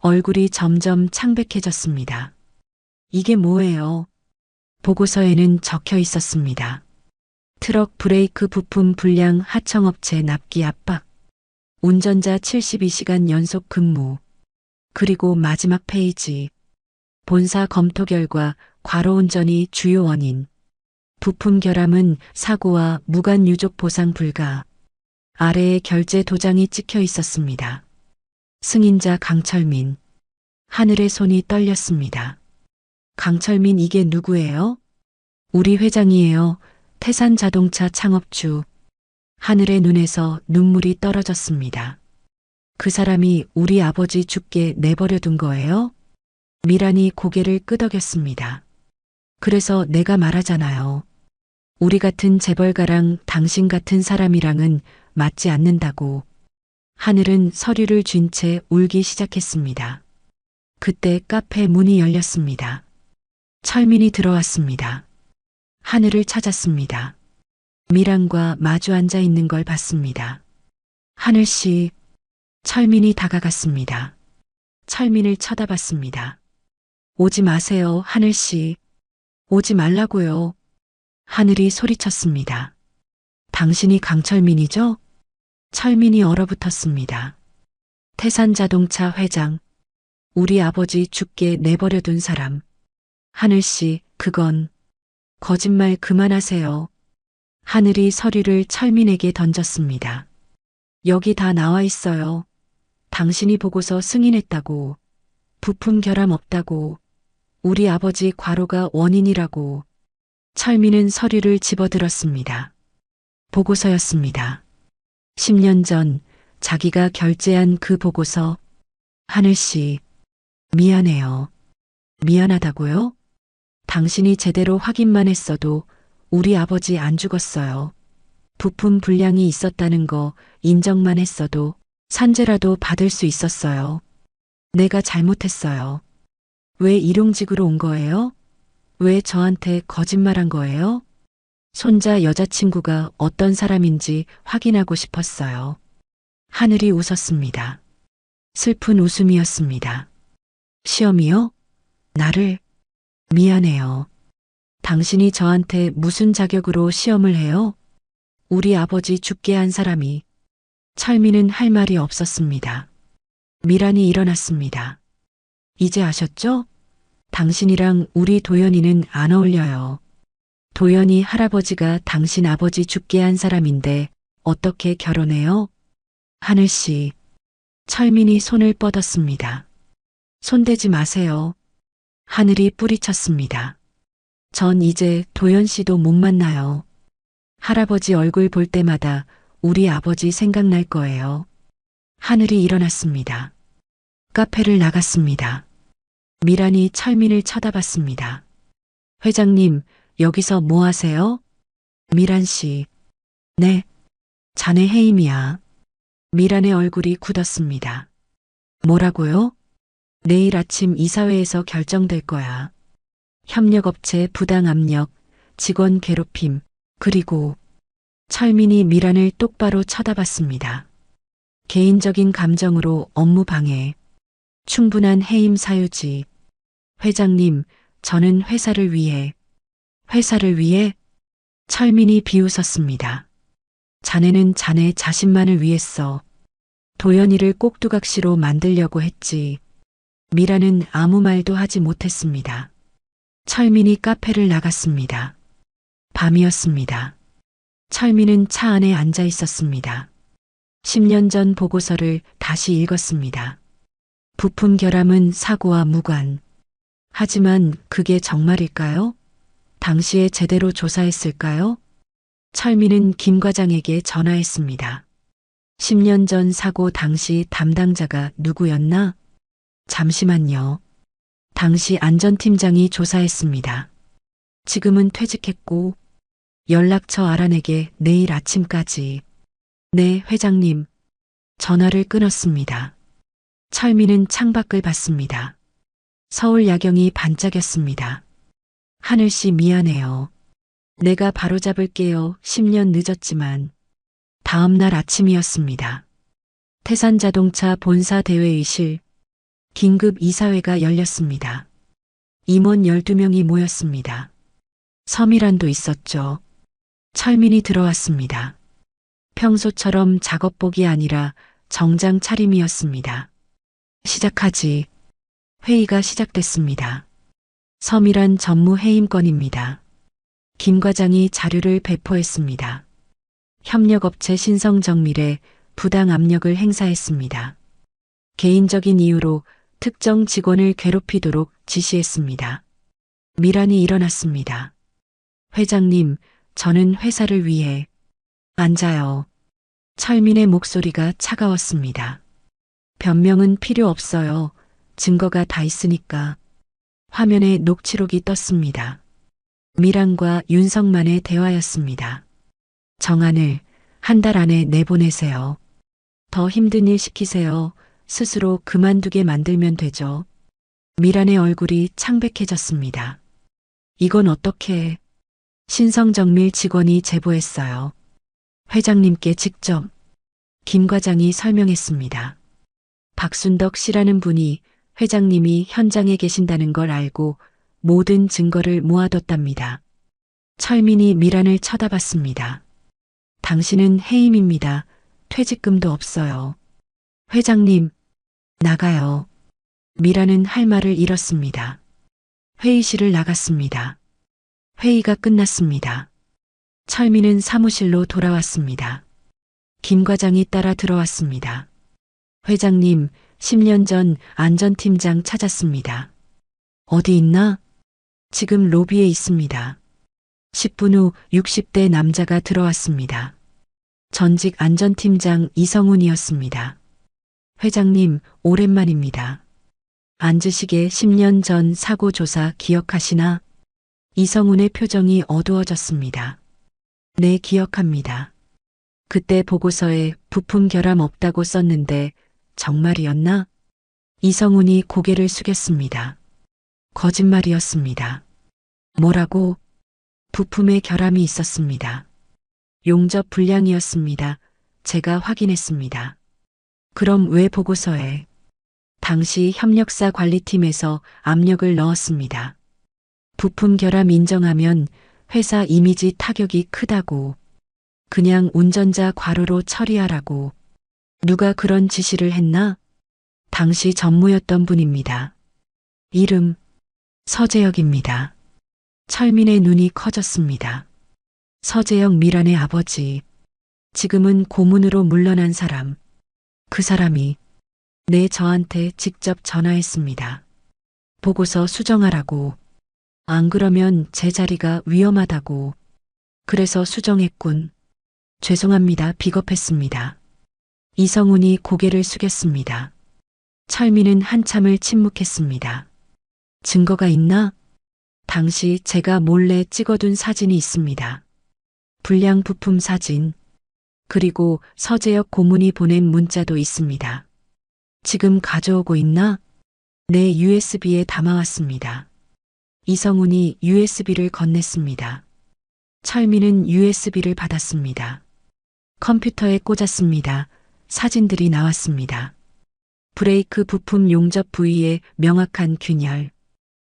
얼굴이 점점 창백해졌습니다. 이게 뭐예요? 보고서에는 적혀 있었습니다. 트럭 브레이크 부품 불량 하청업체 납기 압박. 운전자 72시간 연속 근무. 그리고 마지막 페이지. 본사 검토 결과 과로 운전이 주요 원인. 부품 결함은 사고와 무관 유족 보상 불가. 아래에 결제 도장이 찍혀 있었습니다. 승인자 강철민. 하늘의 손이 떨렸습니다. 강철민 이게 누구예요? 우리 회장이에요. 태산자동차 창업주. 하늘의 눈에서 눈물이 떨어졌습니다. 그 사람이 우리 아버지 죽게 내버려 둔 거예요? 미란이 고개를 끄덕였습니다. 그래서 내가 말하잖아요. 우리 같은 재벌가랑 당신 같은 사람이랑은 맞지 않는다고. 하늘은 서류를 쥔 채 울기 시작했습니다. 그때 카페 문이 열렸습니다. 철민이 들어왔습니다. 하늘을 찾았습니다. 미란과 마주 앉아 있는 걸 봤습니다. 하늘 씨, 철민이 다가갔습니다. 철민을 쳐다봤습니다. 오지 마세요, 하늘 씨. 오지 말라고요. 하늘이 소리쳤습니다. 당신이 강철민이죠? 철민이 얼어붙었습니다. 태산자동차 회장. 우리 아버지 죽게 내버려 둔 사람. 하늘 씨, 그건 거짓말 그만하세요. 하늘이 서류를 철민에게 던졌습니다. 여기 다 나와 있어요. 당신이 보고서 승인했다고. 부품 결함 없다고. 우리 아버지 과로가 원인이라고. 철민은 서류를 집어들었습니다. 보고서였습니다. 10년 전 자기가 결제한 그 보고서. 하늘씨, 미안해요. 미안하다고요? 당신이 제대로 확인만 했어도 우리 아버지 안 죽었어요. 부품 불량이 있었다는 거 인정만 했어도 산재라도 받을 수 있었어요. 내가 잘못했어요. 왜 일용직으로 온 거예요? 왜 저한테 거짓말한 거예요? 손자 여자친구가 어떤 사람인지 확인하고 싶었어요. 하늘이 웃었습니다. 슬픈 웃음이었습니다. 시험이요? 나를? 미안해요. 당신이 저한테 무슨 자격으로 시험을 해요? 우리 아버지 죽게 한 사람이. 철민은 할 말이 없었습니다. 미란이 일어났습니다. 이제 아셨죠? 당신이랑 우리 도연이는 안 어울려요. 도연이 할아버지가 당신 아버지 죽게 한 사람인데 어떻게 결혼해요? 하늘씨. 철민이 손을 뻗었습니다. 손대지 마세요. 하늘이 뿌리쳤습니다. 전 이제 도연 씨도 못 만나요. 할아버지 얼굴 볼 때마다 우리 아버지 생각날 거예요. 하늘이 일어났습니다. 카페를 나갔습니다. 미란이 철민을 쳐다봤습니다. 회장님, 여기서 뭐 하세요? 미란 씨. 네. 자네 해임이야. 미란의 얼굴이 굳었습니다. 뭐라고요? 내일 아침 이사회에서 결정될 거야. 협력업체 부당 압력, 직원 괴롭힘, 그리고 철민이 미란을 똑바로 쳐다봤습니다. 개인적인 감정으로 업무 방해, 충분한 해임 사유지. 회장님, 저는 회사를 위해. 회사를 위해? 철민이 비웃었습니다. 자네는 자네 자신만을 위했어. 도연이를 꼭두각시로 만들려고 했지. 미라는 아무 말도 하지 못했습니다. 철민이 카페를 나갔습니다. 밤이었습니다. 철민은 차 안에 앉아 있었습니다. 10년 전 보고서를 다시 읽었습니다. 부품 결함은 사고와 무관. 하지만 그게 정말일까요? 당시에 제대로 조사했을까요? 철민은 김 과장에게 전화했습니다. 10년 전 사고 당시 담당자가 누구였나? 잠시만요. 당시 안전팀장이 조사했습니다. 지금은 퇴직했고 연락처 알아내게 내일 아침까지. 네, 회장님. 전화를 끊었습니다. 철민은 창밖을 봤습니다. 서울 야경이 반짝였습니다. 하늘씨 미안해요. 내가 바로잡을게요. 10년 늦었지만. 다음 날 아침이었습니다. 태산자동차 본사 대회의실. 긴급 이사회가 열렸습니다. 임원 12명이 모였습니다. 서미란도 있었죠. 철민이 들어왔습니다. 평소처럼 작업복이 아니라 정장 차림이었습니다. 시작하지. 회의가 시작됐습니다. 서미란 전무 해임건입니다. 김 과장이 자료를 배포했습니다. 협력업체 신성정밀에 부당 압력을 행사했습니다. 개인적인 이유로 특정 직원을 괴롭히도록 지시했습니다. 미란이 일어났습니다. 회장님, 저는 회사를 위해. 앉아요. 철민의 목소리가 차가웠습니다. 변명은 필요 없어요. 증거가 다 있으니까. 화면에 녹취록이 떴습니다. 미란과 윤성만의 대화였습니다. 정안을 한 달 안에 내보내세요. 더 힘든 일 시키세요. 스스로 그만두게 만들면 되죠. 미란의 얼굴이 창백해졌습니다. 이건 어떻게? 신성정밀 직원이 제보했어요. 회장님께 직접. 김 과장이 설명했습니다. 박순덕 씨라는 분이 회장님이 현장에 계신다는 걸 알고 모든 증거를 모아뒀답니다. 철민이 미란을 쳐다봤습니다. 당신은 해임입니다. 퇴직금도 없어요. 회장님, 나가요. 미란은 할 말을 잃었습니다. 회의실을 나갔습니다. 회의가 끝났습니다. 철민은 사무실로 돌아왔습니다. 김 과장이 따라 들어왔습니다. 회장님, 10년 전 안전팀장 찾았습니다. 어디 있나? 지금 로비에 있습니다. 10분 후 60대 남자가 들어왔습니다. 전직 안전팀장 이성훈이었습니다. 회장님, 오랜만입니다. 앉으시게 10년 전 사고 조사 기억하시나? 이성훈의 표정이 어두워졌습니다. 네, 기억합니다. 그때 보고서에 부품 결함 없다고 썼는데 정말이었나? 이성훈이 고개를 숙였습니다. 거짓말이었습니다. 뭐라고? 부품에 결함이 있었습니다. 용접 불량이었습니다. 제가 확인했습니다. 그럼 왜 보고서에? 당시 협력사 관리팀에서 압력을 넣었습니다. 부품 결함 인정하면 회사 이미지 타격이 크다고. 그냥 운전자 과로로 처리하라고. 누가 그런 지시를 했나? 당시 전무였던 분입니다. 이름 서재혁입니다. 철민의 눈이 커졌습니다. 서재혁 미란의 아버지. 지금은 고문으로 물러난 사람. 그 사람이 저한테 직접 전화했습니다. 보고서 수정하라고. 안 그러면 제 자리가 위험하다고. 그래서 수정했군. 죄송합니다. 비겁했습니다. 이성훈이 고개를 숙였습니다. 철민은 한참을 침묵했습니다. 증거가 있나? 당시 제가 몰래 찍어둔 사진이 있습니다. 불량 부품 사진. 그리고 서재혁 고문이 보낸 문자도 있습니다. 지금 가져오고 있나? 네, USB에 담아왔습니다. 이성훈이 USB를 건넸습니다. 철민은 USB를 받았습니다. 컴퓨터에 꽂았습니다. 사진들이 나왔습니다. 브레이크 부품 용접 부위의 명확한 균열.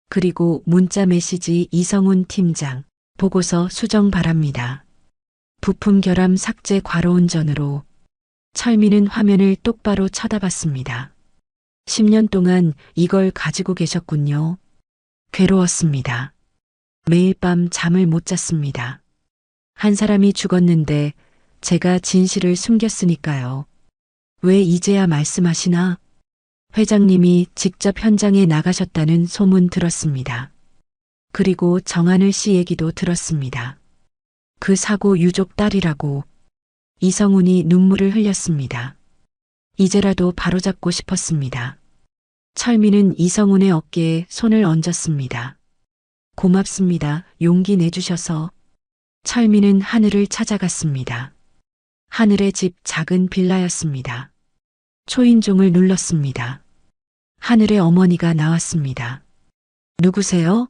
그리고 문자 메시지 이성훈 팀장. 보고서 수정 바랍니다. 부품 결함 삭제 과로운전으로. 철민은 화면을 똑바로 쳐다봤습니다. 10년 동안 이걸 가지고 계셨군요. 괴로웠습니다. 매일 밤 잠을 못 잤습니다. 한 사람이 죽었는데 제가 진실을 숨겼으니까요. 왜 이제야 말씀하시나? 회장님이 직접 현장에 나가셨다는 소문 들었습니다. 그리고 정하늘 씨 얘기도 들었습니다. 그 사고 유족 딸이라고. 이성훈이 눈물을 흘렸습니다. 이제라도 바로잡고 싶었습니다. 철민은 이성훈의 어깨에 손을 얹었습니다. 고맙습니다. 용기 내주셔서. 철민은 하늘을 찾아갔습니다. 하늘의 집 작은 빌라였습니다. 초인종을 눌렀습니다. 하늘의 어머니가 나왔습니다. 누구세요?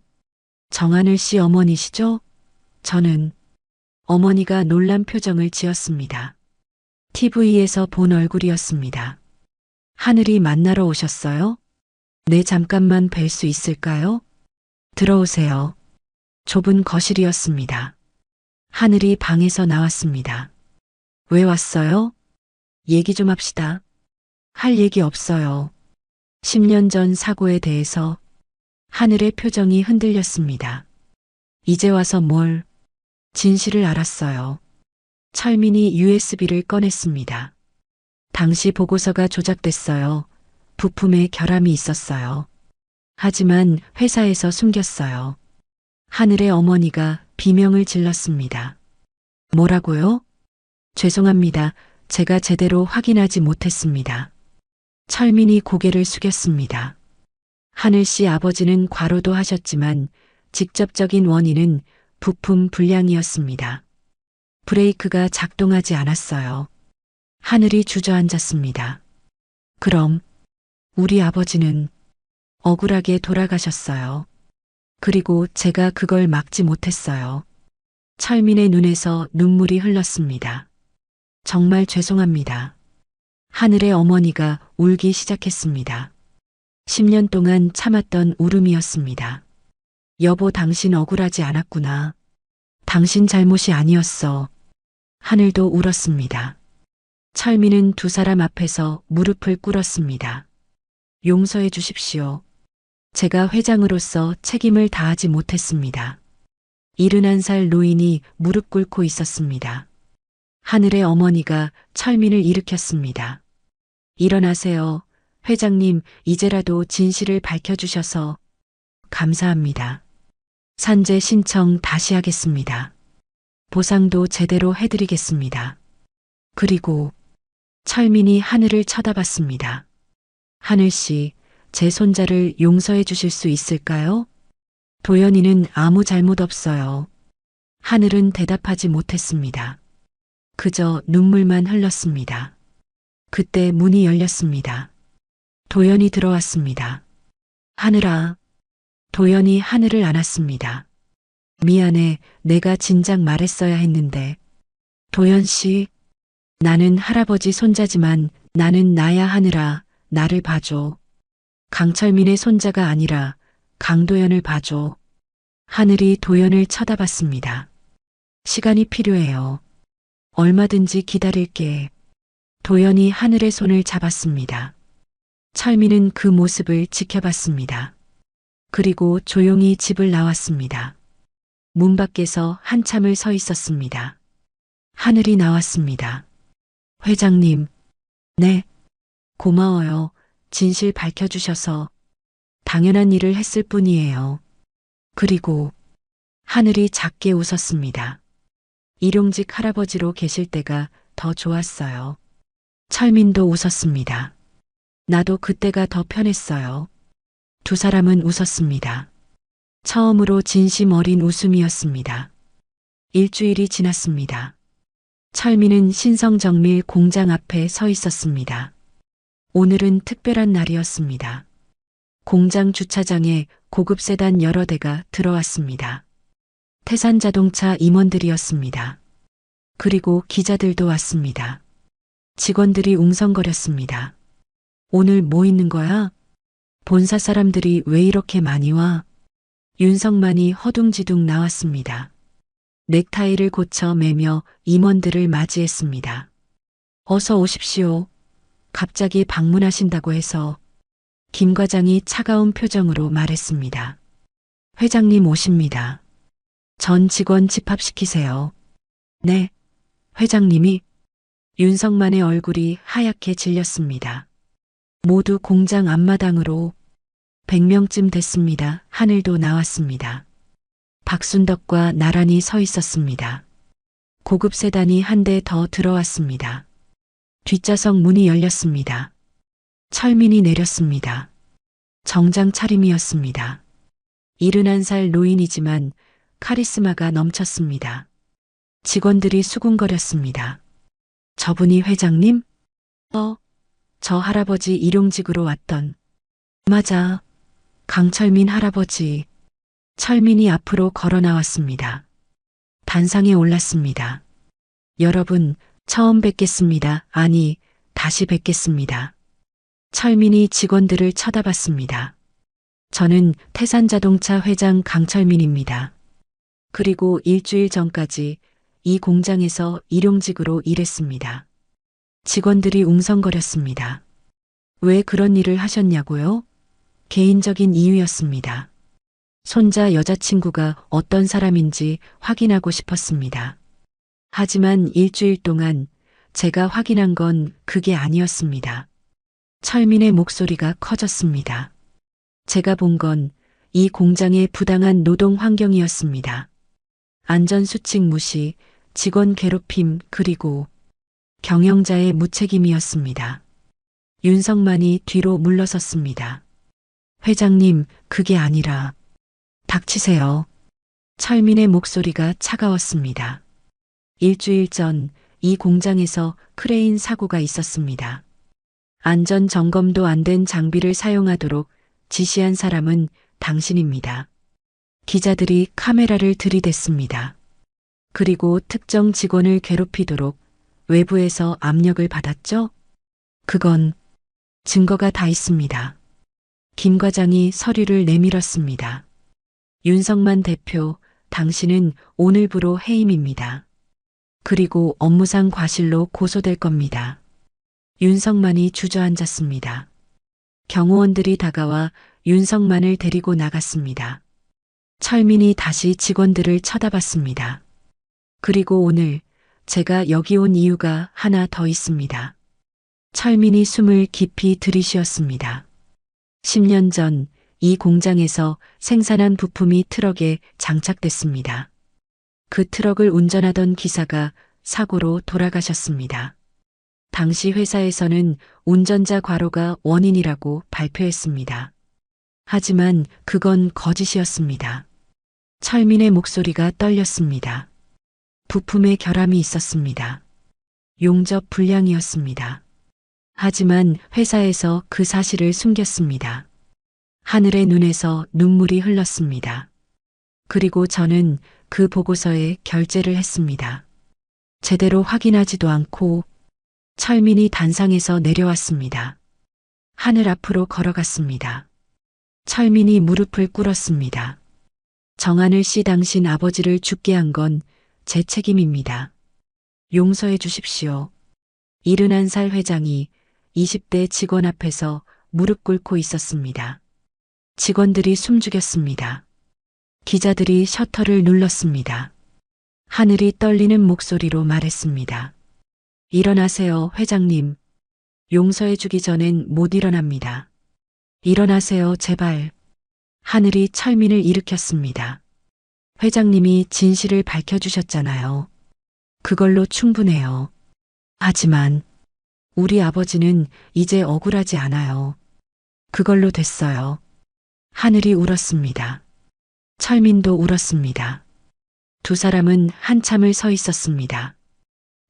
정하늘 씨 어머니시죠? 저는. 어머니가 놀란 표정을 지었습니다. TV에서 본 얼굴이었습니다. 하늘이 만나러 오셨어요? 네, 잠깐만 뵐 수 있을까요? 들어오세요. 좁은 거실이었습니다. 하늘이 방에서 나왔습니다. 왜 왔어요? 얘기 좀 합시다. 할 얘기 없어요. 10년 전 사고에 대해서. 하늘의 표정이 흔들렸습니다. 이제 와서 뭘? 진실을 알았어요. 철민이 USB를 꺼냈습니다. 당시 보고서가 조작됐어요. 부품에 결함이 있었어요. 하지만 회사에서 숨겼어요. 하늘의 어머니가 비명을 질렀습니다. 뭐라고요? 죄송합니다. 제가 제대로 확인하지 못했습니다. 철민이 고개를 숙였습니다. 하늘 씨 아버지는 과로도 하셨지만 직접적인 원인은 부품 불량이었습니다. 브레이크가 작동하지 않았어요. 하늘이 주저앉았습니다. 그럼 우리 아버지는 억울하게 돌아가셨어요. 그리고 제가 그걸 막지 못했어요. 철민의 눈에서 눈물이 흘렀습니다. 정말 죄송합니다. 하늘의 어머니가 울기 시작했습니다. 10년 동안 참았던 울음이었습니다. 여보, 당신 억울하지 않았구나. 당신 잘못이 아니었어. 하늘도 울었습니다. 철민은 두 사람 앞에서 무릎을 꿇었습니다. 용서해 주십시오. 제가 회장으로서 책임을 다하지 못했습니다. 71살 노인이 무릎 꿇고 있었습니다. 하늘의 어머니가 철민을 일으켰습니다. 일어나세요. 회장님, 이제라도 진실을 밝혀주셔서 감사합니다. 산재 신청 다시 하겠습니다. 보상도 제대로 해드리겠습니다. 그리고 철민이 하늘을 쳐다봤습니다. 하늘씨, 제 손자를 용서해 주실 수 있을까요? 도연이는 아무 잘못 없어요. 하늘은 대답하지 못했습니다. 그저 눈물만 흘렀습니다. 그때 문이 열렸습니다. 도연이 들어왔습니다. 하늘아. 도연이 하늘을 안았습니다. 미안해, 내가 진작 말했어야 했는데. 도연씨, 나는 할아버지 손자지만 나는 나야 하늘아, 나를 봐줘. 강철민의 손자가 아니라 강도연을 봐줘. 하늘이 도연을 쳐다봤습니다. 시간이 필요해요. 얼마든지 기다릴게. 도연이 하늘의 손을 잡았습니다. 철민은 그 모습을 지켜봤습니다. 그리고 조용히 집을 나왔습니다. 문 밖에서 한참을 서 있었습니다. 하늘이 나왔습니다. 회장님, 네, 고마워요. 진실 밝혀주셔서 당연한 일을 했을 뿐이에요. 그리고 하늘이 작게 웃었습니다. 일용직 할아버지로 계실 때가 더 좋았어요. 철민도 웃었습니다. 나도 그때가 더 편했어요. 두 사람은 웃었습니다. 처음으로 진심 어린 웃음이었습니다. 일주일이 지났습니다. 철민은 신성정밀 공장 앞에 서 있었습니다. 오늘은 특별한 날이었습니다. 공장 주차장에 고급 세단 여러 대가 들어왔습니다. 태산자동차 임원들이었습니다. 그리고 기자들도 왔습니다. 직원들이 웅성거렸습니다. 오늘 뭐 있는 거야? 본사 사람들이 왜 이렇게 많이 와? 윤석만이 허둥지둥 나왔습니다. 넥타이를 고쳐 매며 임원들을 맞이했습니다. 어서 오십시오. 갑자기 방문하신다고 해서 김 과장이 차가운 표정으로 말했습니다. 회장님 오십니다. 전 직원 집합시키세요. 네, 회장님이. 윤석만의 얼굴이 하얗게 질렸습니다. 모두 공장 앞마당으로 100명쯤 됐습니다. 하늘도 나왔습니다. 박순덕과 나란히 서 있었습니다. 고급 세단이 한 대 더 들어왔습니다. 뒷좌석 문이 열렸습니다. 철민이 내렸습니다. 정장 차림이었습니다. 71살 노인이지만 카리스마가 넘쳤습니다. 직원들이 수군거렸습니다. 저분이 회장님? 저 할아버지 일용직으로 왔던. 맞아. 강철민 할아버지. 철민이 앞으로 걸어 나왔습니다. 단상에 올랐습니다. 여러분, 처음 뵙겠습니다. 아니, 다시 뵙겠습니다. 철민이 직원들을 쳐다봤습니다. 저는 태산자동차 회장 강철민입니다. 그리고 일주일 전까지 이 공장에서 일용직으로 일했습니다. 직원들이 웅성거렸습니다. 왜 그런 일을 하셨냐고요? 개인적인 이유였습니다. 손자 여자친구가 어떤 사람인지 확인하고 싶었습니다. 하지만 일주일 동안 제가 확인한 건 그게 아니었습니다. 철민의 목소리가 커졌습니다. 제가 본 건 이 공장의 부당한 노동 환경이었습니다. 안전수칙 무시, 직원 괴롭힘, 그리고 경영자의 무책임이었습니다. 윤석만이 뒤로 물러섰습니다. 회장님, 그게 아니라. 닥치세요. 철민의 목소리가 차가웠습니다. 일주일 전 이 공장에서 크레인 사고가 있었습니다. 안전 점검도 안 된 장비를 사용하도록 지시한 사람은 당신입니다. 기자들이 카메라를 들이댔습니다. 그리고 특정 직원을 괴롭히도록 외부에서 압력을 받았죠? 그건 증거가 다 있습니다. 김 과장이 서류를 내밀었습니다. 윤석만 대표, 당신은 오늘부로 해임입니다. 그리고 업무상 과실로 고소될 겁니다. 윤석만이 주저앉았습니다. 경호원들이 다가와 윤석만을 데리고 나갔습니다. 철민이 다시 직원들을 쳐다봤습니다. 그리고 오늘 제가 여기 온 이유가 하나 더 있습니다. 철민이 숨을 깊이 들이쉬었습니다. 10년 전 이 공장에서 생산한 부품이 트럭에 장착됐습니다. 그 트럭을 운전하던 기사가 사고로 돌아가셨습니다. 당시 회사에서는 운전자 과로가 원인이라고 발표했습니다. 하지만 그건 거짓이었습니다. 철민의 목소리가 떨렸습니다. 부품에 결함이 있었습니다. 용접 불량이었습니다. 하지만 회사에서 그 사실을 숨겼습니다. 하늘의 눈에서 눈물이 흘렀습니다. 그리고 저는 그 보고서에 결재를 했습니다. 제대로 확인하지도 않고 철민이 단상에서 내려왔습니다. 하늘 앞으로 걸어갔습니다. 철민이 무릎을 꿇었습니다. 정하늘 씨, 당신 아버지를 죽게 한 건 제 책임입니다. 용서해 주십시오. 71살 회장이 20대 직원 앞에서 무릎 꿇고 있었습니다. 직원들이 숨죽였습니다. 기자들이 셔터를 눌렀습니다. 하늘이 떨리는 목소리로 말했습니다. 일어나세요, 회장님. 용서해 주기 전엔 못 일어납니다. 일어나세요, 제발. 하늘이 철민을 일으켰습니다. 회장님이 진실을 밝혀주셨잖아요. 그걸로 충분해요. 하지만 우리 아버지는 이제 억울하지 않아요. 그걸로 됐어요. 하늘이 울었습니다. 철민도 울었습니다. 두 사람은 한참을 서 있었습니다.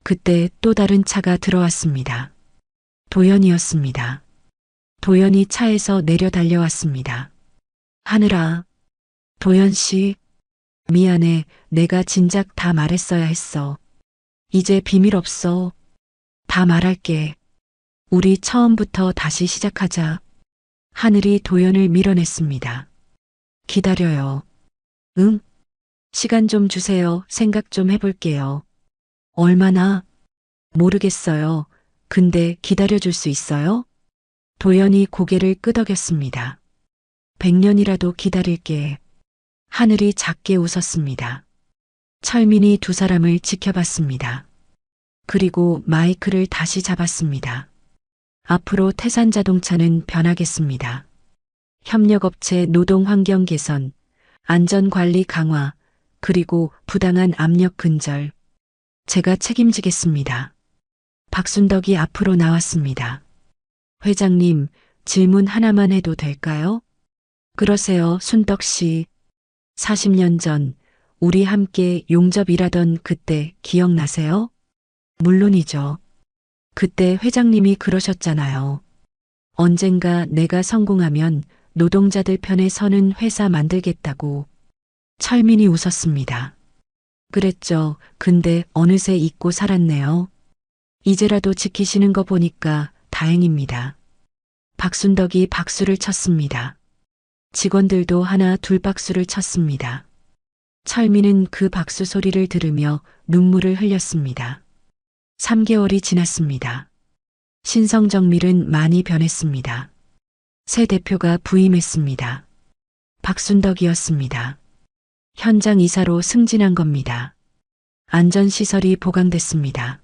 그때 또 다른 차가 들어왔습니다. 도연이었습니다. 도연이 차에서 내려 달려왔습니다. 하늘아, 도연 씨, 미안해. 내가 진작 다 말했어야 했어. 이제 비밀 없어. 다 말할게. 우리 처음부터 다시 시작하자. 하늘이 도연을 밀어냈습니다. 기다려요. 응? 시간 좀 주세요. 생각 좀 해볼게요. 얼마나? 모르겠어요. 근데 기다려줄 수 있어요? 도연이 고개를 끄덕였습니다. 100년이라도 기다릴게. 하늘이 작게 웃었습니다. 철민이 두 사람을 지켜봤습니다. 그리고 마이크를 다시 잡았습니다. 앞으로 태산자동차는 변하겠습니다. 협력업체 노동 환경 개선, 안전관리 강화, 그리고 부당한 압력 근절. 제가 책임지겠습니다. 박순덕이 앞으로 나왔습니다. 회장님, 질문 하나만 해도 될까요? 그러세요, 순덕 씨. 40년 전 우리 함께 용접 일하던 그때 기억나세요? 물론이죠. 그때 회장님이 그러셨잖아요. 언젠가 내가 성공하면 노동자들 편에 서는 회사 만들겠다고. 철민이 웃었습니다. 그랬죠. 근데 어느새 잊고 살았네요. 이제라도 지키시는 거 보니까 다행입니다. 박순덕이 박수를 쳤습니다. 직원들도 하나 둘 박수를 쳤습니다. 철민은 그 박수 소리를 들으며 눈물을 흘렸습니다. 3개월이 지났습니다. 신성정밀은 많이 변했습니다. 새 대표가 부임했습니다. 박순덕이었습니다. 현장 이사로 승진한 겁니다. 안전시설이 보강됐습니다.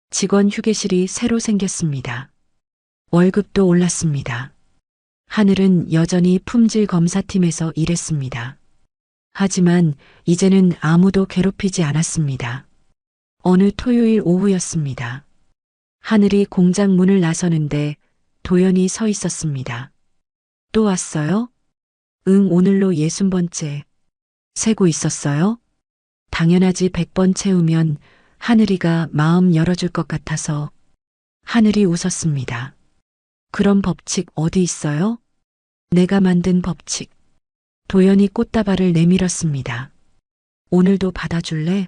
직원 휴게실이 새로 생겼습니다. 월급도 올랐습니다. 하늘은 여전히 품질 검사팀에서 일했습니다. 하지만 이제는 아무도 괴롭히지 않았습니다. 어느 토요일 오후였습니다. 하늘이 공장 문을 나서는데 도연이 서 있었습니다. 또 왔어요? 응, 오늘로 60번째. 세고 있었어요? 당연하지. 100번 채우면 하늘이가 마음 열어줄 것 같아서. 하늘이 웃었습니다. 그런 법칙 어디 있어요? 내가 만든 법칙. 도연이 꽃다발을 내밀었습니다. 오늘도 받아줄래?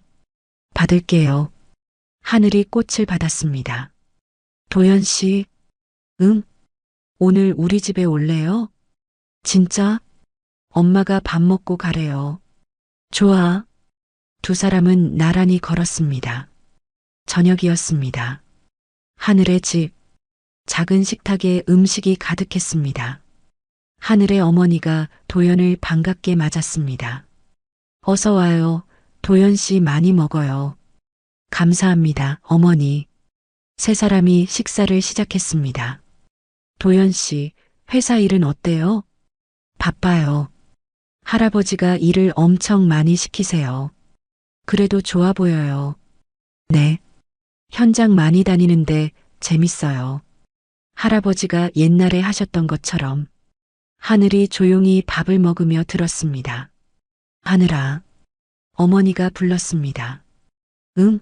받을게요. 하늘이 꽃을 받았습니다. 도연 씨, 응? 오늘 우리 집에 올래요? 진짜? 엄마가 밥 먹고 가래요. 좋아. 두 사람은 나란히 걸었습니다. 저녁이었습니다. 하늘의 집, 작은 식탁에 음식이 가득했습니다. 하늘의 어머니가 도연을 반갑게 맞았습니다. 어서 와요. 도연 씨 많이 먹어요. 감사합니다, 어머니. 세 사람이 식사를 시작했습니다. 도연 씨, 회사 일은 어때요? 바빠요. 할아버지가 일을 엄청 많이 시키세요. 그래도 좋아 보여요. 네. 현장 많이 다니는데 재밌어요. 할아버지가 옛날에 하셨던 것처럼. 하늘이 조용히 밥을 먹으며 들었습니다. 하늘아. 어머니가 불렀습니다. 응?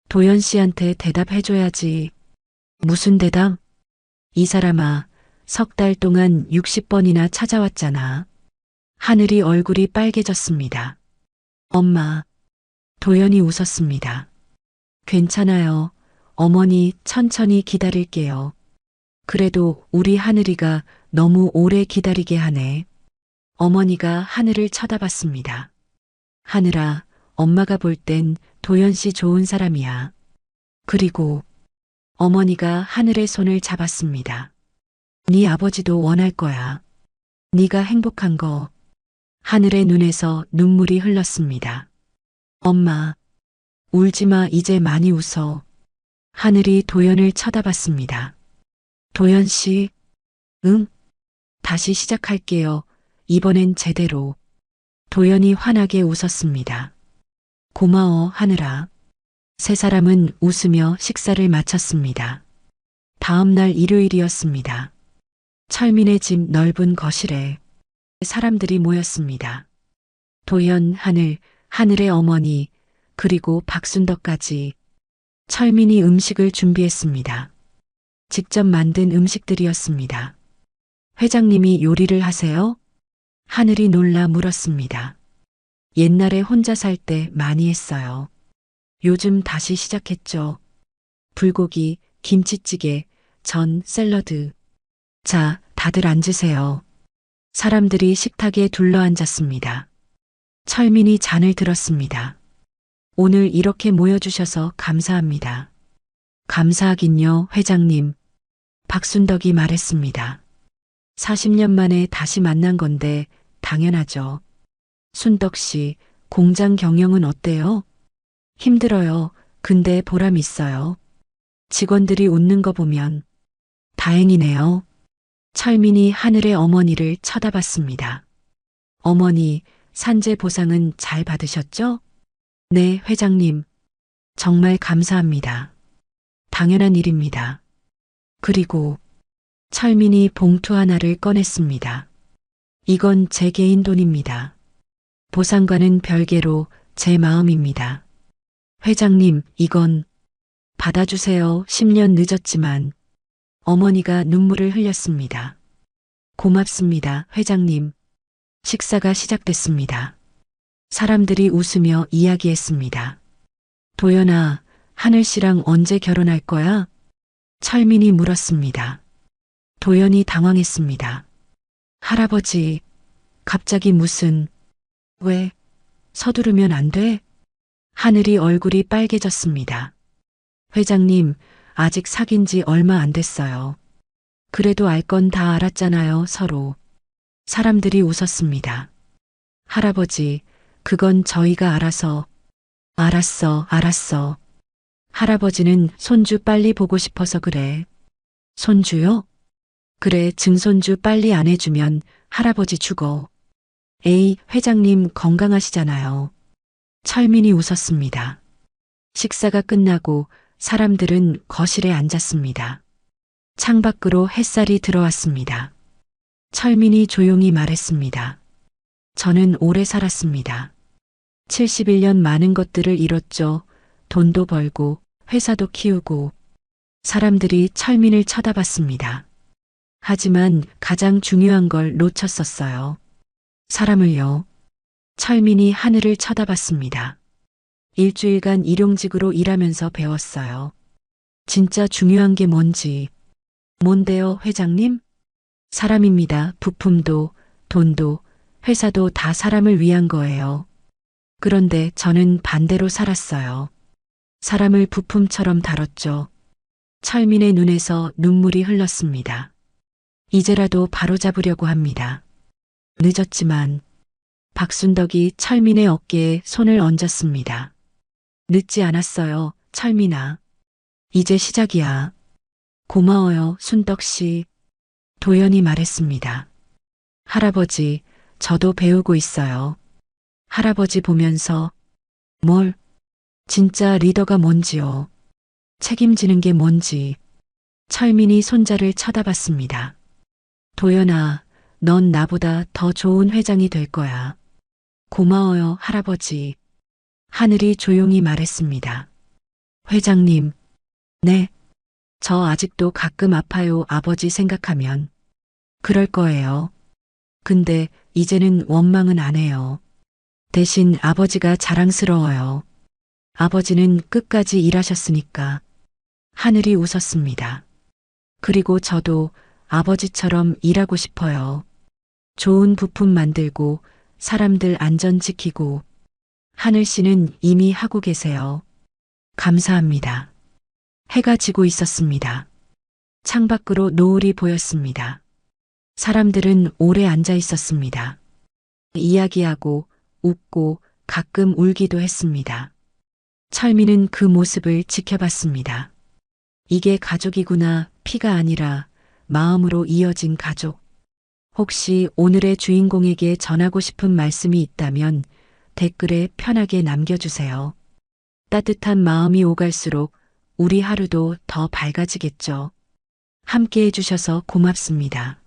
도연 씨한테 대답해줘야지. 무슨 대답? 이 사람아, 석 달 동안 60번이나 찾아왔잖아. 하늘이 얼굴이 빨개졌습니다. 엄마. 도연이 웃었습니다. 괜찮아요. 어머니 천천히 기다릴게요. 그래도 우리 하늘이가 너무 오래 기다리게 하네. 어머니가 하늘을 쳐다봤습니다. 하늘아, 엄마가 볼 땐 도연 씨 좋은 사람이야. 그리고 어머니가 하늘의 손을 잡았습니다. 네 아버지도 원할 거야. 네가 행복한 거. 하늘의 눈에서 눈물이 흘렀습니다. 엄마, 울지 마. 이제 많이 웃어. 하늘이 도연을 쳐다봤습니다. 도연 씨, 응? 다시 시작할게요. 이번엔 제대로. 도연이 환하게 웃었습니다. 고마워, 하늘아. 세 사람은 웃으며 식사를 마쳤습니다. 다음 날 일요일이었습니다. 철민의 집 넓은 거실에 사람들이 모였습니다. 도연, 하늘, 하늘의 어머니, 그리고 박순덕까지. 철민이 음식을 준비했습니다. 직접 만든 음식들이었습니다. 회장님이 요리를 하세요? 하늘이 놀라 물었습니다. 옛날에 혼자 살 때 많이 했어요. 요즘 다시 시작했죠. 불고기, 김치찌개, 전, 샐러드. 자, 다들 앉으세요. 사람들이 식탁에 둘러앉았습니다. 철민이 잔을 들었습니다. 오늘 이렇게 모여주셔서 감사합니다. 감사하긴요, 회장님. 박순덕이 말했습니다. 40년 만에 다시 만난 건데 당연하죠. 순덕 씨, 공장 경영은 어때요? 힘들어요. 근데 보람 있어요. 직원들이 웃는 거 보면 다행이네요. 철민이 하늘의 어머니를 쳐다봤습니다. 어머니, 산재 보상은 잘 받으셨죠? 네, 회장님. 정말 감사합니다. 당연한 일입니다. 그리고 철민이 봉투 하나를 꺼냈습니다. 이건 제 개인 돈입니다. 보상과는 별개로 제 마음입니다. 회장님, 이건 받아주세요. 10년 늦었지만. 어머니가 눈물을 흘렸습니다. 고맙습니다, 회장님. 식사가 시작됐습니다. 사람들이 웃으며 이야기했습니다. 도연아, 하늘 씨랑 언제 결혼할 거야? 철민이 물었습니다. 도연이 당황했습니다. 할아버지, 갑자기 무슨, 왜, 서두르면 안 돼? 하늘이 얼굴이 빨개졌습니다. 회장님, 아직 사귄 지 얼마 안 됐어요. 그래도 알 건 다 알았잖아요, 서로. 사람들이 웃었습니다. 할아버지, 그건 저희가 알아서. 알았어. 할아버지는 손주 빨리 보고 싶어서 그래. 손주요? 그래, 증손주 빨리 안 해주면 할아버지 죽어. 에이, 회장님 건강하시잖아요. 철민이 웃었습니다. 식사가 끝나고 사람들은 거실에 앉았습니다. 창밖으로 햇살이 들어왔습니다. 철민이 조용히 말했습니다. 저는 오래 살았습니다. 71년 많은 것들을 이뤘죠. 돈도 벌고 회사도 키우고. 사람들이 철민을 쳐다봤습니다. 하지만 가장 중요한 걸 놓쳤었어요. 사람을요. 철민이 하늘을 쳐다봤습니다. 일주일간 일용직으로 일하면서 배웠어요. 진짜 중요한 게 뭔지. 뭔데요, 회장님? 사람입니다. 부품도, 돈도, 회사도 다 사람을 위한 거예요. 그런데 저는 반대로 살았어요. 사람을 부품처럼 다뤘죠. 철민의 눈에서 눈물이 흘렀습니다. 이제라도 바로잡으려고 합니다. 늦었지만 박순덕이 철민의 어깨에 손을 얹었습니다. 늦지 않았어요, 철민아. 이제 시작이야. 고마워요, 순덕 씨. 도연이 말했습니다. 할아버지, 저도 배우고 있어요. 할아버지 보면서 뭘? 진짜 리더가 뭔지요. 책임지는 게 뭔지. 철민이 손자를 쳐다봤습니다. 도연아, 넌 나보다 더 좋은 회장이 될 거야. 고마워요, 할아버지. 하늘이 조용히 말했습니다. 회장님. 네. 저 아직도 가끔 아파요, 아버지 생각하면. 그럴 거예요. 근데 이제는 원망은 안 해요. 대신 아버지가 자랑스러워요. 아버지는 끝까지 일하셨으니까. 하늘이 웃었습니다. 그리고 저도 아버지처럼 일하고 싶어요. 좋은 부품 만들고 사람들 안전 지키고. 하늘 씨는 이미 하고 계세요. 감사합니다. 해가 지고 있었습니다. 창밖으로 노을이 보였습니다. 사람들은 오래 앉아 있었습니다. 이야기하고 웃고 가끔 울기도 했습니다. 철민은 그 모습을 지켜봤습니다. 이게 가족이구나, 피가 아니라 마음으로 이어진 가족. 혹시 오늘의 주인공에게 전하고 싶은 말씀이 있다면 댓글에 편하게 남겨주세요. 따뜻한 마음이 오갈수록 우리 하루도 더 밝아지겠죠. 함께 해주셔서 고맙습니다.